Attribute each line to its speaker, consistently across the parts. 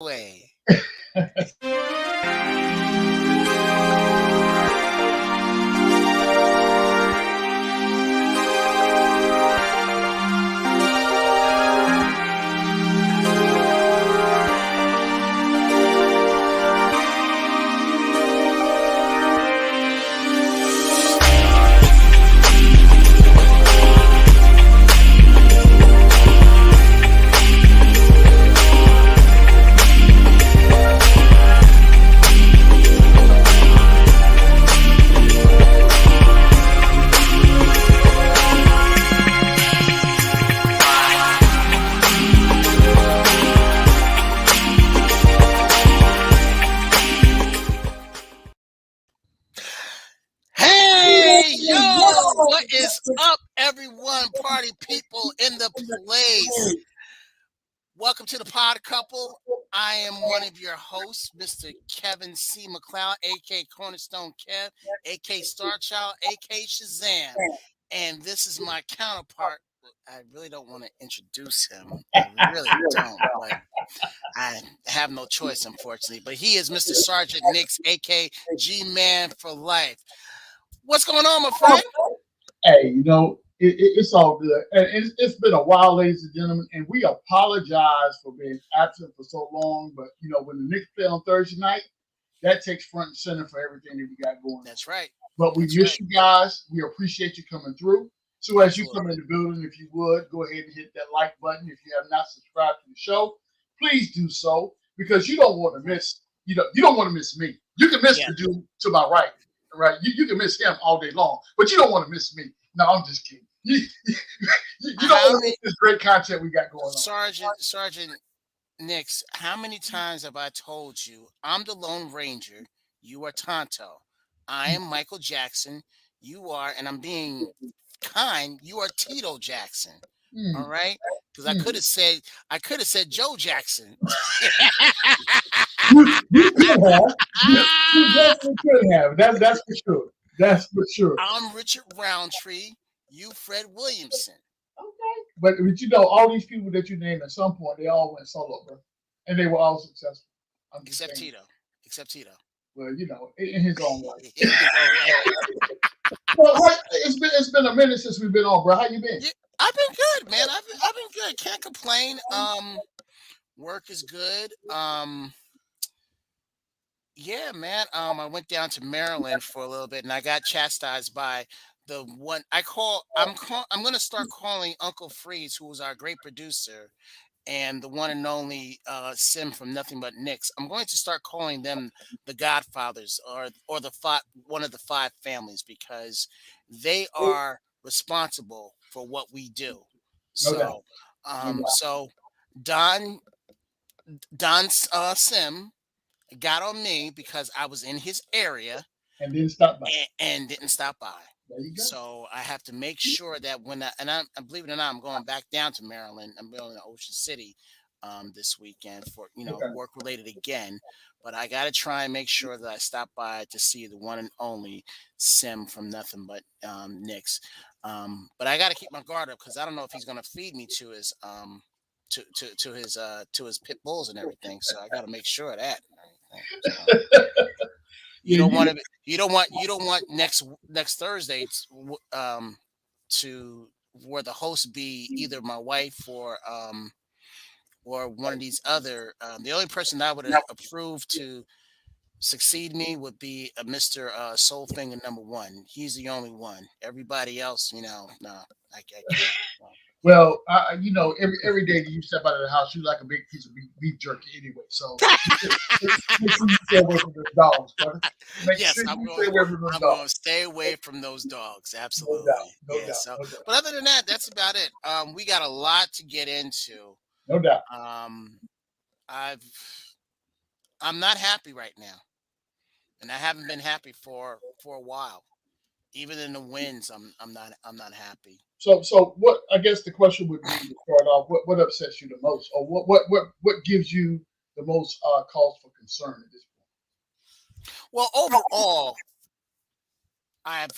Speaker 1: Way. Hey, yo, what is up, everyone? Party people in the place. Welcome to the Pod Couple. I am one of your hosts, Mr. Kevin C. McLeod, aka Cornerstone Kev, aka Star Child, aka Shazam. And this is my counterpart. I really don't want to introduce him. I really don't, but I have no choice, unfortunately. But he is Mr. Sergeant Knicks, aka G-Man for Life. What's going on, my friend?
Speaker 2: Hey, it's all good. And it's been a while, ladies and gentlemen, and we apologize for being absent for so long. But, when the Knicks play on Thursday night, that takes front and center for everything that we got going on.
Speaker 1: That's right.
Speaker 2: But we
Speaker 1: That's
Speaker 2: miss
Speaker 1: right.
Speaker 2: you guys. We appreciate you coming through. So as you
Speaker 1: Absolutely.
Speaker 2: come in the building, if you would, go ahead and hit that like button. If you have not subscribed to the show, please do so because you don't want to miss, you don't want to miss me. You can miss
Speaker 1: Yeah.
Speaker 2: the dude to my right? You can miss him all day long, but you don't want to miss me. No, I'm just kidding. You don't want to miss this great content we got going on.
Speaker 1: Sergeant Nix, how many times have I told you I'm the Lone Ranger, you are Tonto. I am Michael Jackson, you are, and I'm being kind, you are Tito Jackson. All
Speaker 2: Mm,
Speaker 1: right? Because
Speaker 2: mm.
Speaker 1: I could have said Joe Jackson.
Speaker 2: You could have. You definitely could have. That's for sure. That's for sure.
Speaker 1: I'm Richard Roundtree, you Fred Williamson.
Speaker 2: Okay. But all these people that you named at some point, they all went solo, bro, and they were all successful. I'm just
Speaker 1: Except
Speaker 2: saying.
Speaker 1: Tito. Except Tito.
Speaker 2: Well, in his own way.
Speaker 1: It's all right.
Speaker 2: Well, it's been a minute since we've been on, bro. How you been?
Speaker 1: Yeah, I've been good, man. I've been good. Can't complain. Work is good. Yeah, man. I went down to Maryland for a little bit, and I got chastised by the one I call. I'm gonna start calling Uncle Freeze, who was our great producer, and the one and only Sim from Nothing But Knicks. I'm going to start calling them the Godfathers, or one of the five families, because they are responsible for what we do.
Speaker 2: No doubt.
Speaker 1: So,
Speaker 2: No doubt.
Speaker 1: so Don Don Sim got on me because I was in his area
Speaker 2: And then stop by.
Speaker 1: and didn't stop by.
Speaker 2: There you go.
Speaker 1: So I have to make sure that I believe it or not, I'm going back down to Maryland. I'm going to Ocean City this weekend for
Speaker 2: Okay.
Speaker 1: work related again. But I got to try and make sure that I stop by to see the one and only Sim from Nothing But Knicks. But I got to keep my guard up because I don't know if he's going to feed me to his to his pit bulls and everything. So I got to make sure of that. And everything. So, you
Speaker 2: Yeah,
Speaker 1: don't want to. You don't want next Thursday to where the host be either my wife or one of these other. The only person that I would approve to succeed me would be a Mr. Soulfinger number one. He's the only one. Everybody else, no, I can't. No.
Speaker 2: Well, every day that you step out of the house, you like a big piece of beef jerky anyway. So make sure you stay away from those dogs, brother. Make
Speaker 1: Yes,
Speaker 2: sure you stay away from those
Speaker 1: I'm going
Speaker 2: dogs.
Speaker 1: to stay away from those dogs.
Speaker 2: No doubt.
Speaker 1: Absolutely.
Speaker 2: No
Speaker 1: Yeah.
Speaker 2: doubt.
Speaker 1: So,
Speaker 2: No doubt.
Speaker 1: but other than that, that's about it. We got a lot to get into.
Speaker 2: No doubt.
Speaker 1: Um, I've I'm not happy right now, and I haven't been happy for a while. Even in the wins, I'm not happy.
Speaker 2: So what? I guess the question would be to start off. What upsets you the most, or what gives you the most cause for concern at this
Speaker 1: Well, overall, I've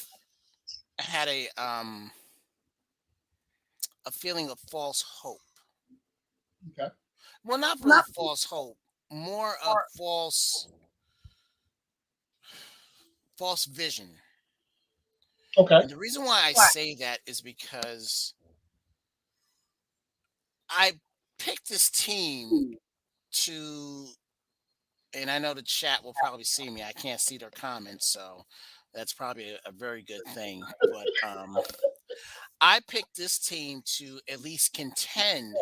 Speaker 1: had a feeling of false hope.
Speaker 2: point? Okay.
Speaker 1: Well, not really false hope. more of false vision.
Speaker 2: Okay.
Speaker 1: And the reason why I say that is because I picked this team to, and I know the chat will probably see me. I can't see their comments, so that's probably a very good thing. But I picked this team to at least contend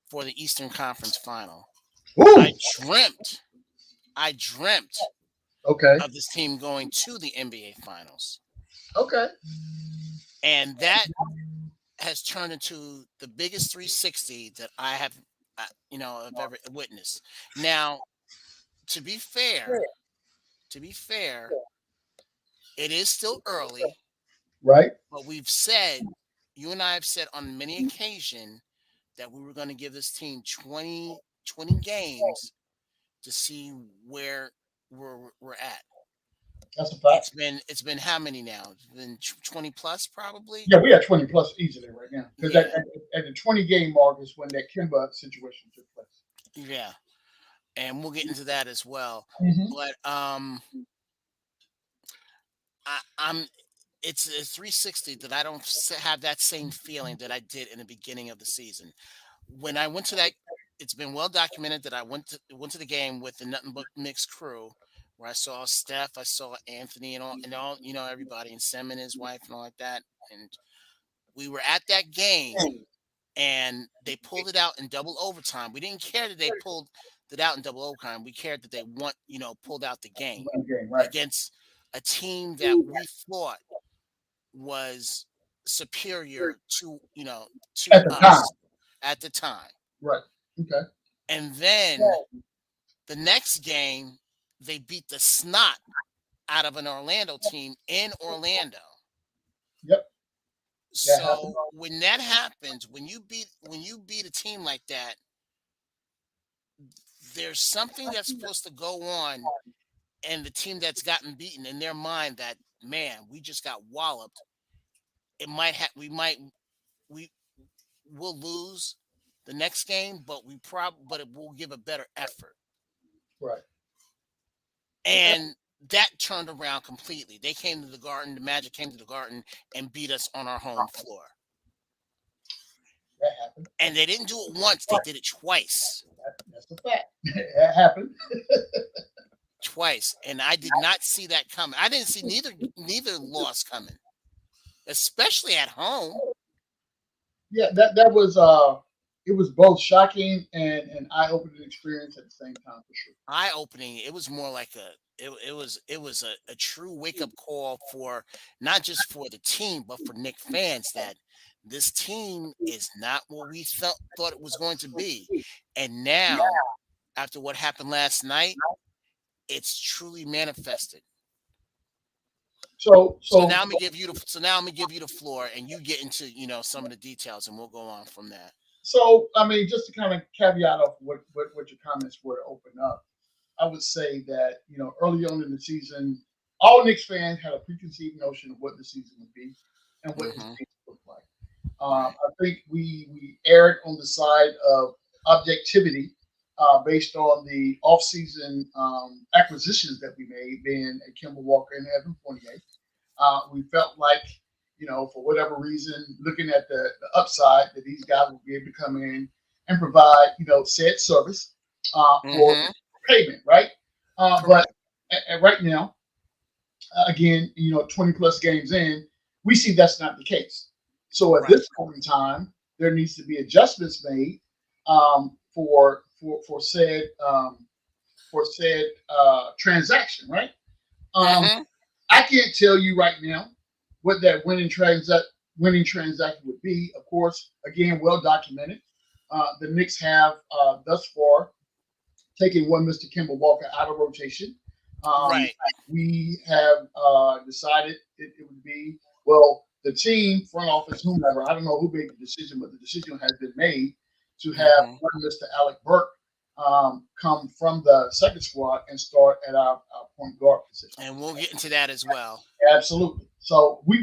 Speaker 1: for the Eastern Conference Final.
Speaker 2: Ooh.
Speaker 1: I dreamt, I dreamt
Speaker 2: Okay.
Speaker 1: of this team going to the NBA Finals,
Speaker 2: Okay.
Speaker 1: and that has turned into the biggest 360 that I have, have ever witnessed. Now, to be fair, to be fair, it is still early,
Speaker 2: Right.
Speaker 1: but we've said, you and I have said on many occasions that we were going to give this team 20 games to see where we're at.
Speaker 2: That's a fact.
Speaker 1: It's been how many now? It's been 20 plus probably.
Speaker 2: Yeah, we are 20 plus easily right now because
Speaker 1: Yeah,
Speaker 2: at the 20 game mark is when that Kimba situation took place.
Speaker 1: yeah, and we'll get into that as well.
Speaker 2: Hmm.
Speaker 1: But I'm it's a 360 that I don't have that same feeling that I did in the beginning of the season. When I went to that, it's been well documented that I went to the game with the Nothing But Mixed crew, where I saw Steph, I saw Anthony, and all everybody, and Sam and his wife and all like that, and we were at that game, and they pulled it out in double overtime. We didn't care that they pulled it out in double overtime. We cared that they pulled out the game
Speaker 2: One game, right?
Speaker 1: against a team that we thought was superior to
Speaker 2: At the time,
Speaker 1: us at the time.
Speaker 2: right? Okay.
Speaker 1: And then the next game, they beat the snot out of an Orlando team in Orlando.
Speaker 2: Yep. That happened.
Speaker 1: So when that happens, when you beat a team like that, there's something that's supposed to go on, and the team that's gotten beaten in their mind that, man, we just got walloped. It might have we will lose the next game, but it will give a better effort.
Speaker 2: Right. Okay.
Speaker 1: And that turned around completely. They came to the Garden. The Magic came to the Garden and beat us on our home floor.
Speaker 2: That happened.
Speaker 1: And they didn't do it once; they did it twice.
Speaker 2: That's a fact. That happened.
Speaker 1: Twice, and I did not see that coming. I didn't see neither loss coming, especially at home.
Speaker 2: Yeah, that was it was both shocking and an eye opening experience at the same time for sure.
Speaker 1: Eye opening. It was more like it was a true wake up call for not just for the team but for Knicks fans that this team is not what we thought it was going to be, and now after what happened last night, it's truly manifested.
Speaker 2: So
Speaker 1: So
Speaker 2: so
Speaker 1: now I'm gonna give you the floor, and you get into some of the details, and we'll go on from that.
Speaker 2: so I mean, just to kind of caveat off what your comments were to open up, I would say that early on in the season, all Knicks fans had a preconceived notion of what the season would be and what this
Speaker 1: Hmm.
Speaker 2: team would look like.
Speaker 1: Right.
Speaker 2: I think we erred on the side of objectivity based on the offseason acquisitions that we made, being a Kimball Walker and Evan Fournier. We felt like, for whatever reason, looking at the upside, that these guys would be able to come in and provide, said service for
Speaker 1: Hmm.
Speaker 2: payment, right? But
Speaker 1: Correct.
Speaker 2: right now, again, 20 plus games in, we see that's not the case. So at
Speaker 1: Right.
Speaker 2: this point in time, there needs to be adjustments made for said transaction, right? Um,
Speaker 1: Hmm.
Speaker 2: I can't tell you right now what that winning transaction would be. Of course, again, well documented. The Knicks have thus far taken one Mr. Kimball Walker out of rotation. Um,
Speaker 1: Right.
Speaker 2: we have decided it would be, well, the team, front office, whomever, I don't know who made the decision, but the decision has been made to have
Speaker 1: Hmm.
Speaker 2: one Mr. Alec Burke come from the second squad and start at our point guard position.
Speaker 1: And we'll get into that as well.
Speaker 2: Absolutely. So we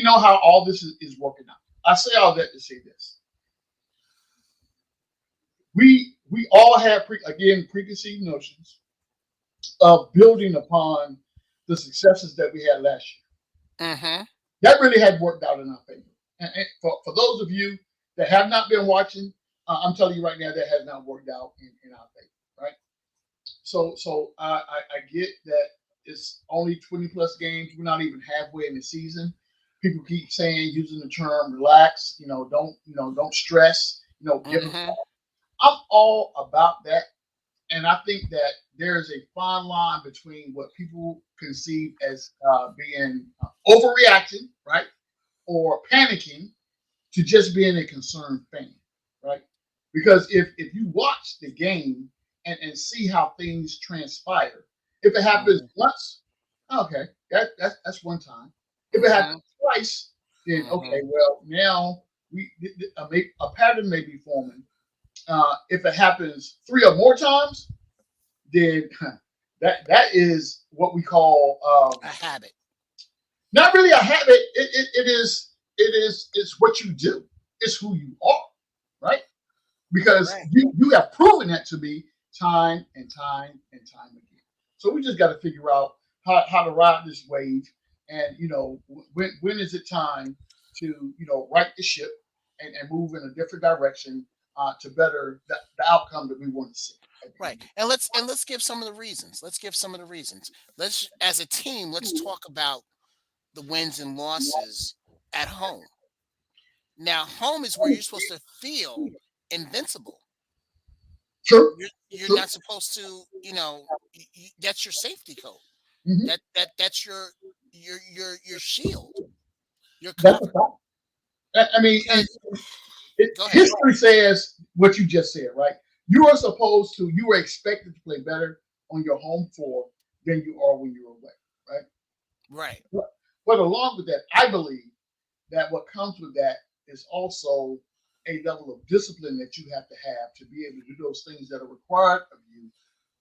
Speaker 2: know how all this is working out. I say all that to say this. we all have preconceived notions of building upon the successes that we had last year.
Speaker 1: Mm-hmm.
Speaker 2: That really had worked out in our favor. And for those of you that have not been watching, I'm telling you right now that has not worked out in our favor, right? So I get that it's only 20 plus games. We're not even halfway in the season. People keep saying, using the term relax, don't stress, give them.
Speaker 1: Mm-hmm.
Speaker 2: I'm all about that. And I think that there is a fine line between what people conceive as being overreacting, right? Or panicking to just being a concerned fan, right? Because if you watch the game and see how things transpire, if it happens once, okay, that's one time. If it
Speaker 1: Mm-hmm.
Speaker 2: happens twice, then
Speaker 1: Mm-hmm.
Speaker 2: okay, well now a pattern may be forming. If it happens three or more times, then that is what we call
Speaker 1: A habit.
Speaker 2: not really a habit. It's what you do. It's who you are, right? Because
Speaker 1: Right.
Speaker 2: you have proven that to me time and time and time again. So we just got to figure out how to ride this wave, and when is it time to right the ship and move in a different direction to better the outcome that we want to see at the end
Speaker 1: Right.
Speaker 2: of the
Speaker 1: And let's give some of the reasons. Let's give some of the reasons. Let's as a team, let's talk about the wins and losses at home. Now, home is where you're supposed to feel invincible.
Speaker 2: True,
Speaker 1: You're
Speaker 2: true.
Speaker 1: not supposed to, that's your safety code.
Speaker 2: Hmm.
Speaker 1: That's your shield. You're
Speaker 2: That's a
Speaker 1: covered.
Speaker 2: fact. I mean, and
Speaker 1: Because go ahead.
Speaker 2: history says what you just said, right? You were expected to play better on your home floor than you are when you're away, right?
Speaker 1: Right.
Speaker 2: But along with that, I believe that what comes with that is also a level of discipline that you have to be able to do those things that are required of you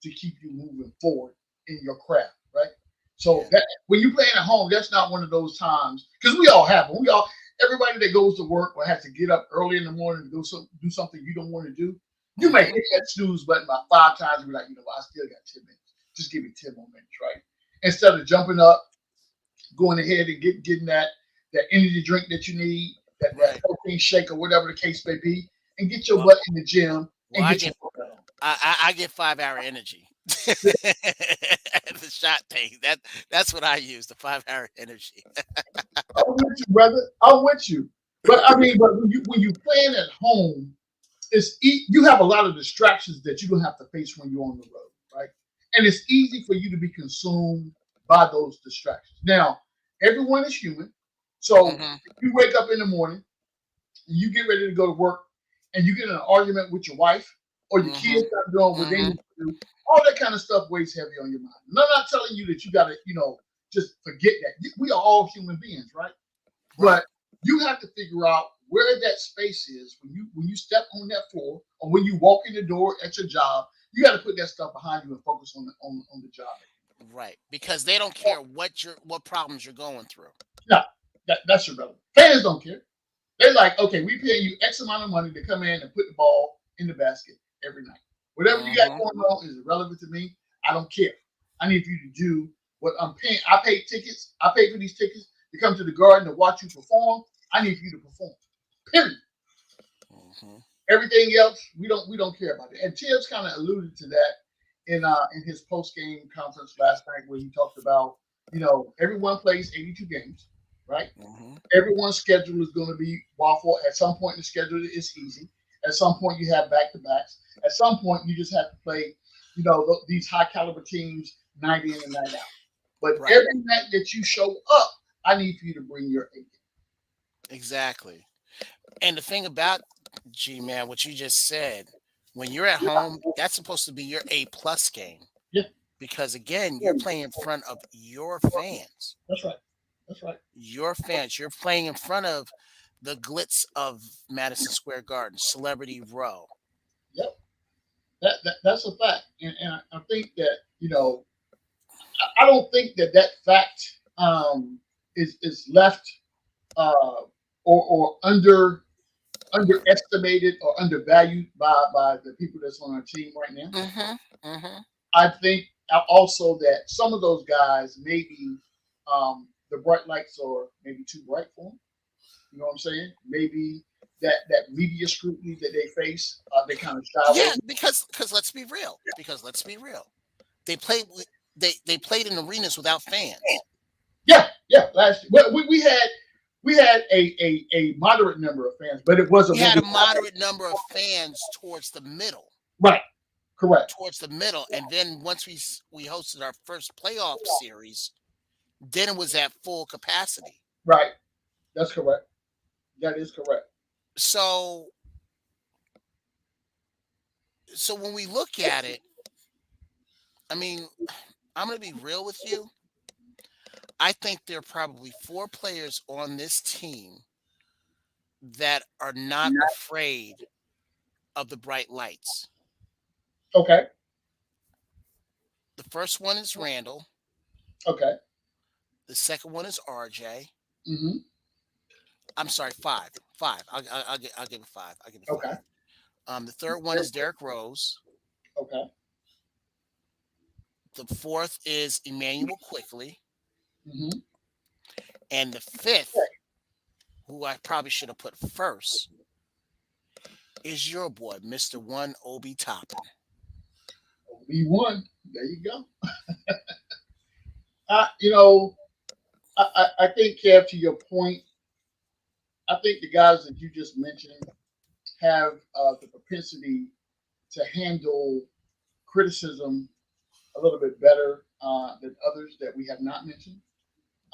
Speaker 2: to keep you moving forward in your craft, right? So
Speaker 1: Yeah.
Speaker 2: that when you're playing at home, that's not one of those times because we all have them. We all Everybody that goes to work or has to get up early in the morning to do something you don't want to do. You may
Speaker 1: Mm-hmm.
Speaker 2: hit that snooze button about 5 times and be like, I still got 10 minutes. Just give me 10 more minutes, right? Instead of jumping up, going ahead and getting that energy drink that you need, that
Speaker 1: Right.
Speaker 2: protein shake or whatever the case may be, and get your
Speaker 1: Well,
Speaker 2: butt in the gym
Speaker 1: well,
Speaker 2: and
Speaker 1: I
Speaker 2: get your
Speaker 1: get
Speaker 2: workout on.
Speaker 1: I get 5 hour energy. The shot thing. That's what I use. The 5 hour energy.
Speaker 2: I'm with you, brother. I'm with you. But I mean, but when you playing at home, you have a lot of distractions that you don't have to face when you're on the road, right? And it's easy for you to be consumed by those distractions. Now, everyone is human, so
Speaker 1: Hmm.
Speaker 2: if you wake up in the morning and you get ready to go to work, and you get in an argument with your wife or your
Speaker 1: Hmm.
Speaker 2: kids not doing what they
Speaker 1: Hmm.
Speaker 2: need to do, all that kind of stuff weighs heavy on your mind. And I'm not telling you that you got to, just forget that. We are all human beings, right?
Speaker 1: Right.
Speaker 2: But you have to figure out where that space is when you step on that floor or when you walk in the door at your job. You got to put that stuff behind you and focus on the job.
Speaker 1: Right. Because they don't care what problems you're going through.
Speaker 2: No, that's irrelevant. Fans don't care. They're like, okay, we paying you X amount of money to come in and put the ball in the basket every night. Whatever you got
Speaker 1: Hmm.
Speaker 2: going on is irrelevant to me. I don't care. I need for you to do what I'm paying. I paid tickets. I paid for these tickets to come to the Garden to watch you perform. I need for you to perform. Period.
Speaker 1: Hmm.
Speaker 2: Everything else, we don't care about it. And Tibbs kind of alluded to that in his post game conference last night, where he talked about everyone plays 82 games, right?
Speaker 1: Hmm.
Speaker 2: Everyone's schedule is going to be waffle. At some point, the schedule is easy. At some point, you have back to backs. At some point, you just have to play, these high caliber teams night in and night out. But
Speaker 1: Right.
Speaker 2: every night that you show up, I need for you to bring your A game.
Speaker 1: Exactly. And the thing about G man, what you just said, when you're at home, that's supposed to be your A+ game.
Speaker 2: Yeah,
Speaker 1: Because again, you're playing in front of your fans.
Speaker 2: that's right. That's right.
Speaker 1: Your fans. You're playing in front of the glitz of Madison Square Garden, Celebrity Row.
Speaker 2: Yep. That's a fact, and I think that I don't think that fact is left uh, or under. underestimated or undervalued by the people that's on our team right now.
Speaker 1: Mm-hmm. Mm-hmm.
Speaker 2: I think also that some of those guys maybe the bright lights are maybe too bright for them. You know what I'm saying? Maybe that media scrutiny that they face, they kind of shy away
Speaker 1: Yeah,
Speaker 2: from.
Speaker 1: because let's be real. Because let's be real. They played they played in arenas without fans.
Speaker 2: Yeah, yeah. Last year, well, we had a moderate number of fans, but it
Speaker 1: We
Speaker 2: wasn't what
Speaker 1: had
Speaker 2: we
Speaker 1: a moderate number of fans towards the middle,
Speaker 2: right. Correct.
Speaker 1: and then once we hosted our first playoff series, then it was at full capacity.
Speaker 2: Right. That's correct. That is correct.
Speaker 1: So when we look at it, I mean, I'm gonna be real with you. I think there are probably four players on this team that are not afraid of the bright lights.
Speaker 2: Okay.
Speaker 1: The first one is Randall.
Speaker 2: Okay.
Speaker 1: The second one is RJ.
Speaker 2: Hmm.
Speaker 1: I'm sorry, five. Five. I'll give it five. I'll give it
Speaker 2: Okay.
Speaker 1: five. The third one is Derrick Rose.
Speaker 2: Okay.
Speaker 1: The fourth is Emmanuel Quickly.
Speaker 2: Hmm.
Speaker 1: And the fifth, who I probably should have put first, is your boy, Mr. One Obi Toppin.
Speaker 2: We won. There you go. You know, I think Kev, to your point, I think the guys that you just mentioned have the propensity to handle criticism a little bit better than others that we have not mentioned.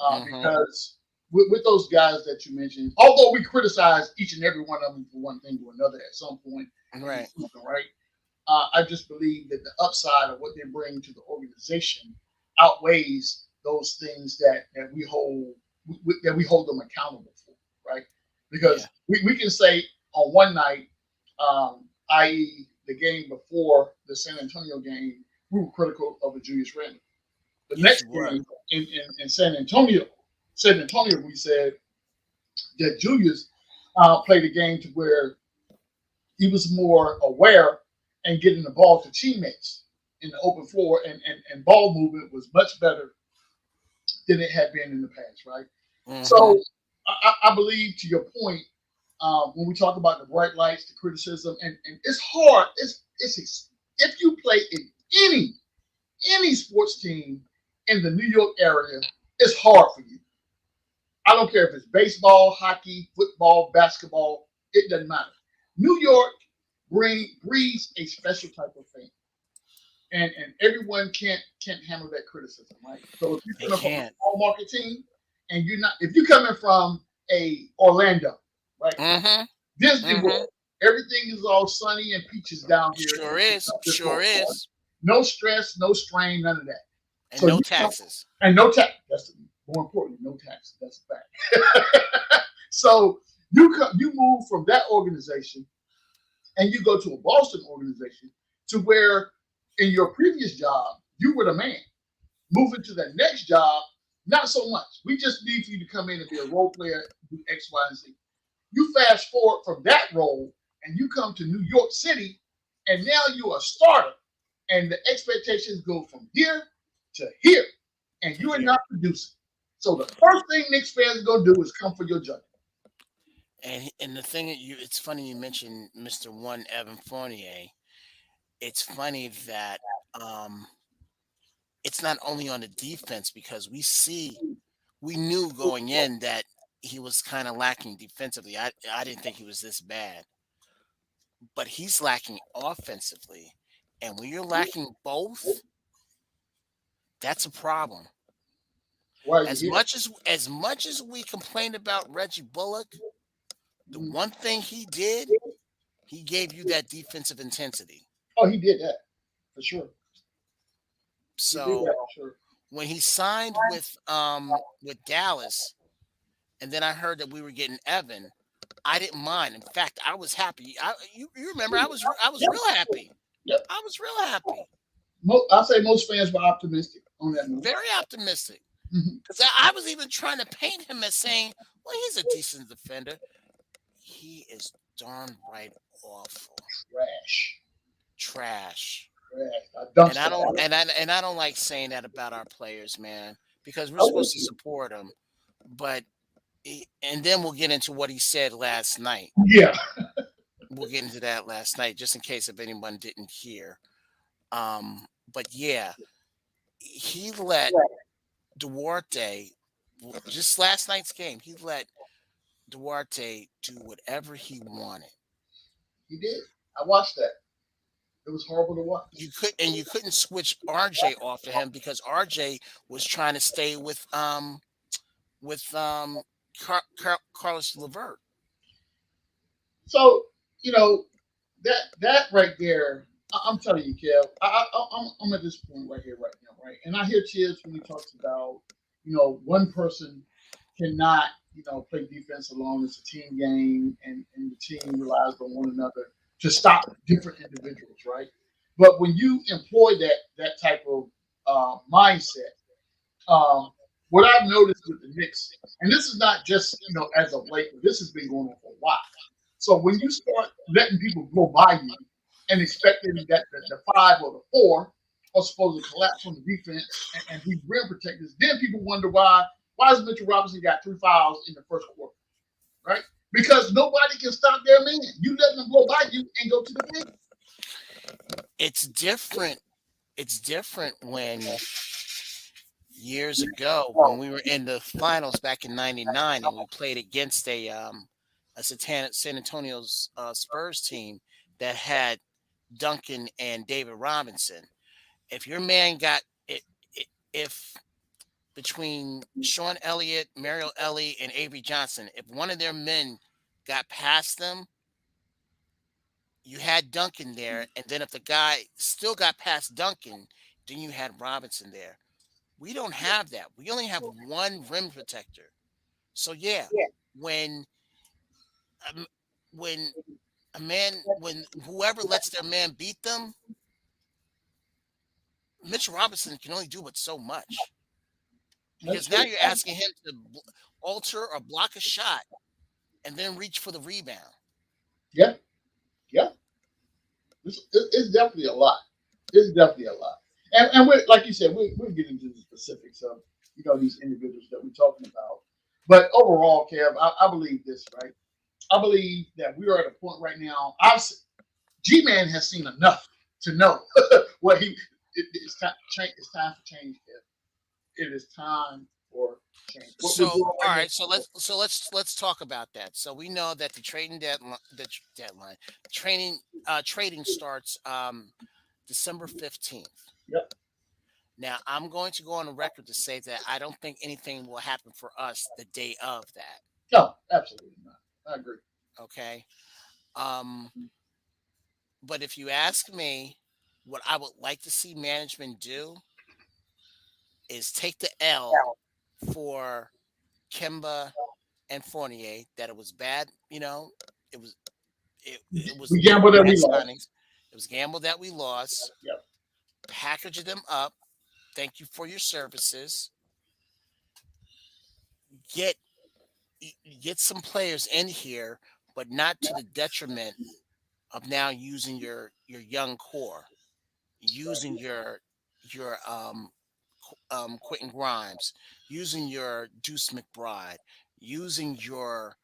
Speaker 1: Mm-hmm.
Speaker 2: Because with those guys that you mentioned, although we criticize each and every one of them for one thing or another at some point in the
Speaker 1: Right.
Speaker 2: season, right? I just believe that the upside of what they bring to the organization outweighs those things that we hold them accountable for, right?
Speaker 1: Yeah.
Speaker 2: Because we can say on one night, i.e., the game before the San Antonio game, we were critical of the Julius Randle. The
Speaker 1: Yes,
Speaker 2: next
Speaker 1: you were.
Speaker 2: game in San Antonio, we said that Julius played a game to where he was more aware and getting the ball to teammates in the open floor, and ball movement was much better than it had been in the past, right?
Speaker 1: Mm-hmm.
Speaker 2: So I believe, to your point, when we talk about the bright lights, the criticism, and it's hard. It's if you play in any sports team in the New York area, it's hard for you. I don't care if it's baseball, hockey, football, basketball. It doesn't matter. New York breeds a special type of fan, and everyone can't handle that criticism, right? So if you're
Speaker 1: They
Speaker 2: coming from a
Speaker 1: can't.
Speaker 2: small market team, and you're not, if you're coming from a Orlando, right,
Speaker 1: Mm-hmm.
Speaker 2: Disney
Speaker 1: Mm-hmm.
Speaker 2: World, everything is all sunny and peaches down here
Speaker 1: Sure is.
Speaker 2: in this
Speaker 1: Sure
Speaker 2: world.
Speaker 1: is.
Speaker 2: No stress, no strain, none of that.
Speaker 1: And
Speaker 2: So
Speaker 1: no
Speaker 2: you
Speaker 1: taxes.
Speaker 2: and no tax. That's more important. No tax. That's a fact. So you move from that organization and you go to a Boston organization to where in your previous job you were the man. Moving to the next job, not so much. We just need for you to come in and be a role player, do X, Y, and Z. You fast forward from that role and you come to New York City, and now you're a starter, and the expectations go from here to here, and
Speaker 1: To
Speaker 2: you are
Speaker 1: here.
Speaker 2: not producing. So the first thing Knicks fans are gonna do is come for your judgment.
Speaker 1: And the thing that it's funny you mentioned Mr. One Evan Fournier. It's funny that um it's not only on the defense because we knew going in that he was kind of lacking defensively. I didn't think he was this bad, but he's lacking offensively. And when you're lacking both, that's a problem.
Speaker 2: Why you
Speaker 1: As
Speaker 2: here?
Speaker 1: much as we complained about Reggie Bullock, the
Speaker 2: Mhm.
Speaker 1: one thing he did, he gave you that defensive intensity.
Speaker 2: Oh, he did that for sure. He did that
Speaker 1: So
Speaker 2: for sure.
Speaker 1: when he signed with Dallas, and then I heard that we were getting Evan, I didn't mind. In fact, I was happy. You remember I was
Speaker 2: Yep.
Speaker 1: real happy.
Speaker 2: Yep.
Speaker 1: I was real happy.
Speaker 2: I'll say most fans were optimistic on that move.
Speaker 1: Very optimistic.
Speaker 2: Mhm.
Speaker 1: Because I was even trying to paint him as saying, well, he's a decent defender. He is darn right awful.
Speaker 2: Trash.
Speaker 1: Trash.
Speaker 2: Trash. A
Speaker 1: And I
Speaker 2: dumpster
Speaker 1: don't
Speaker 2: fire.
Speaker 1: and I don't like saying that about our players, man, because we're
Speaker 2: I'm
Speaker 1: supposed
Speaker 2: with
Speaker 1: to
Speaker 2: you.
Speaker 1: support them. But and then we'll get into what he said last night.
Speaker 2: Yeah.
Speaker 1: We'll get into that last night, just in case if anyone didn't hear. But yeah, he let Duarte just last night's game. He let Duarte do whatever he wanted.
Speaker 2: He did. I watched that. It was horrible to watch.
Speaker 1: You couldn't switch RJ off to him because RJ was trying to stay with Carlos Levert.
Speaker 2: So, you know, that right there, I'm telling you, Kev, I'm at this point right here, right now, right? And I hear Chiz when he talks about, one person cannot, play defense alone. It's a team game, and the team relies on one another to stop different individuals, right? But when you employ that type of mindset, um, what I've noticed with the Knicks, and this is not just as of late, but this has been going on for a while. So when you start letting people go by you and expecting that the five or the four are supposed to collapse on the defense and be rim protectors, then people wonder why has Mitchell Robinson got 3 fouls in the first quarter, right? Because nobody can stop their man. You letting them blow by you and go to the paint.
Speaker 1: It's different. It's different when years ago when we were in the finals back in '99 and we played against a San Antonio's Spurs team that had Duncan and David Robinson. If your man got it if between Sean Elliott, Mario Ellie, and Avery Johnson, if one of their men got past them, you had Duncan there, and then if the guy still got past Duncan, then you had Robinson there. We don't have that. We only have one rim protector. So yeah, when um, when when whoever lets their man beat them, Mitch Robinson can only do but so much
Speaker 2: That's
Speaker 1: because now
Speaker 2: true.
Speaker 1: you're asking him to alter or block a shot and then reach for the rebound.
Speaker 2: Yeah, yeah. It's definitely a lot. It's definitely a lot. And we're, like you said, we're getting into the specifics of these individuals that we're talking about. But overall, Kev, I believe this, right? I believe that we are at a point right now. G Man has seen enough to know what it's time. It's time for change, Kev. It is time for change. What we're
Speaker 1: So
Speaker 2: doing
Speaker 1: all
Speaker 2: right
Speaker 1: right,
Speaker 2: now.
Speaker 1: let's talk about that. So we know that the trading deadline, deadline, trading starts December 15th.
Speaker 2: Yep.
Speaker 1: Now I'm going to go on the record to say that I don't think anything will happen for us the day of that.
Speaker 2: No, absolutely not. I agree.
Speaker 1: Okay. Um, but if you ask me, what I would like to see management do is take the L for Kimba and Fournier. That it was bad. It was
Speaker 2: We
Speaker 1: they were
Speaker 2: gambled that
Speaker 1: bad
Speaker 2: we lost.
Speaker 1: signings. It was gamble that we lost.
Speaker 2: Yep.
Speaker 1: Package them up. Thank you for your services. Get get some players in here, but not to the detriment of now using your young core,
Speaker 2: Right.
Speaker 1: using your Quentin Grimes, using your Deuce McBride, using your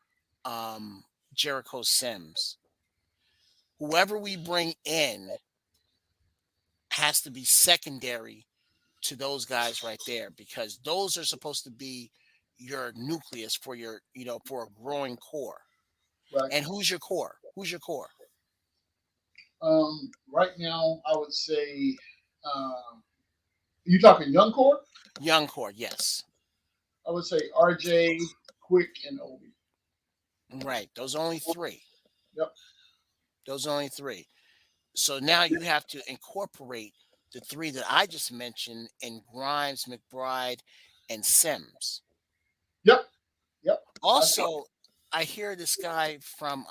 Speaker 1: um, Jericho Sims. Whoever we bring in has to be secondary to those guys right there because those are supposed to be your nucleus for your for a growing core.
Speaker 2: Right.
Speaker 1: And who's your core? Who's your core?
Speaker 2: Right now, I would say, you talking young core?
Speaker 1: Young core, yes.
Speaker 2: I would say RJ, Quick, and Obi.
Speaker 1: Right. Those are only three.
Speaker 2: Yep.
Speaker 1: Those are only three. So now you have to incorporate the three that I just mentioned in Grimes, McBride, and Sims.
Speaker 2: Yep. Yep. I,
Speaker 1: Also, I hear this guy from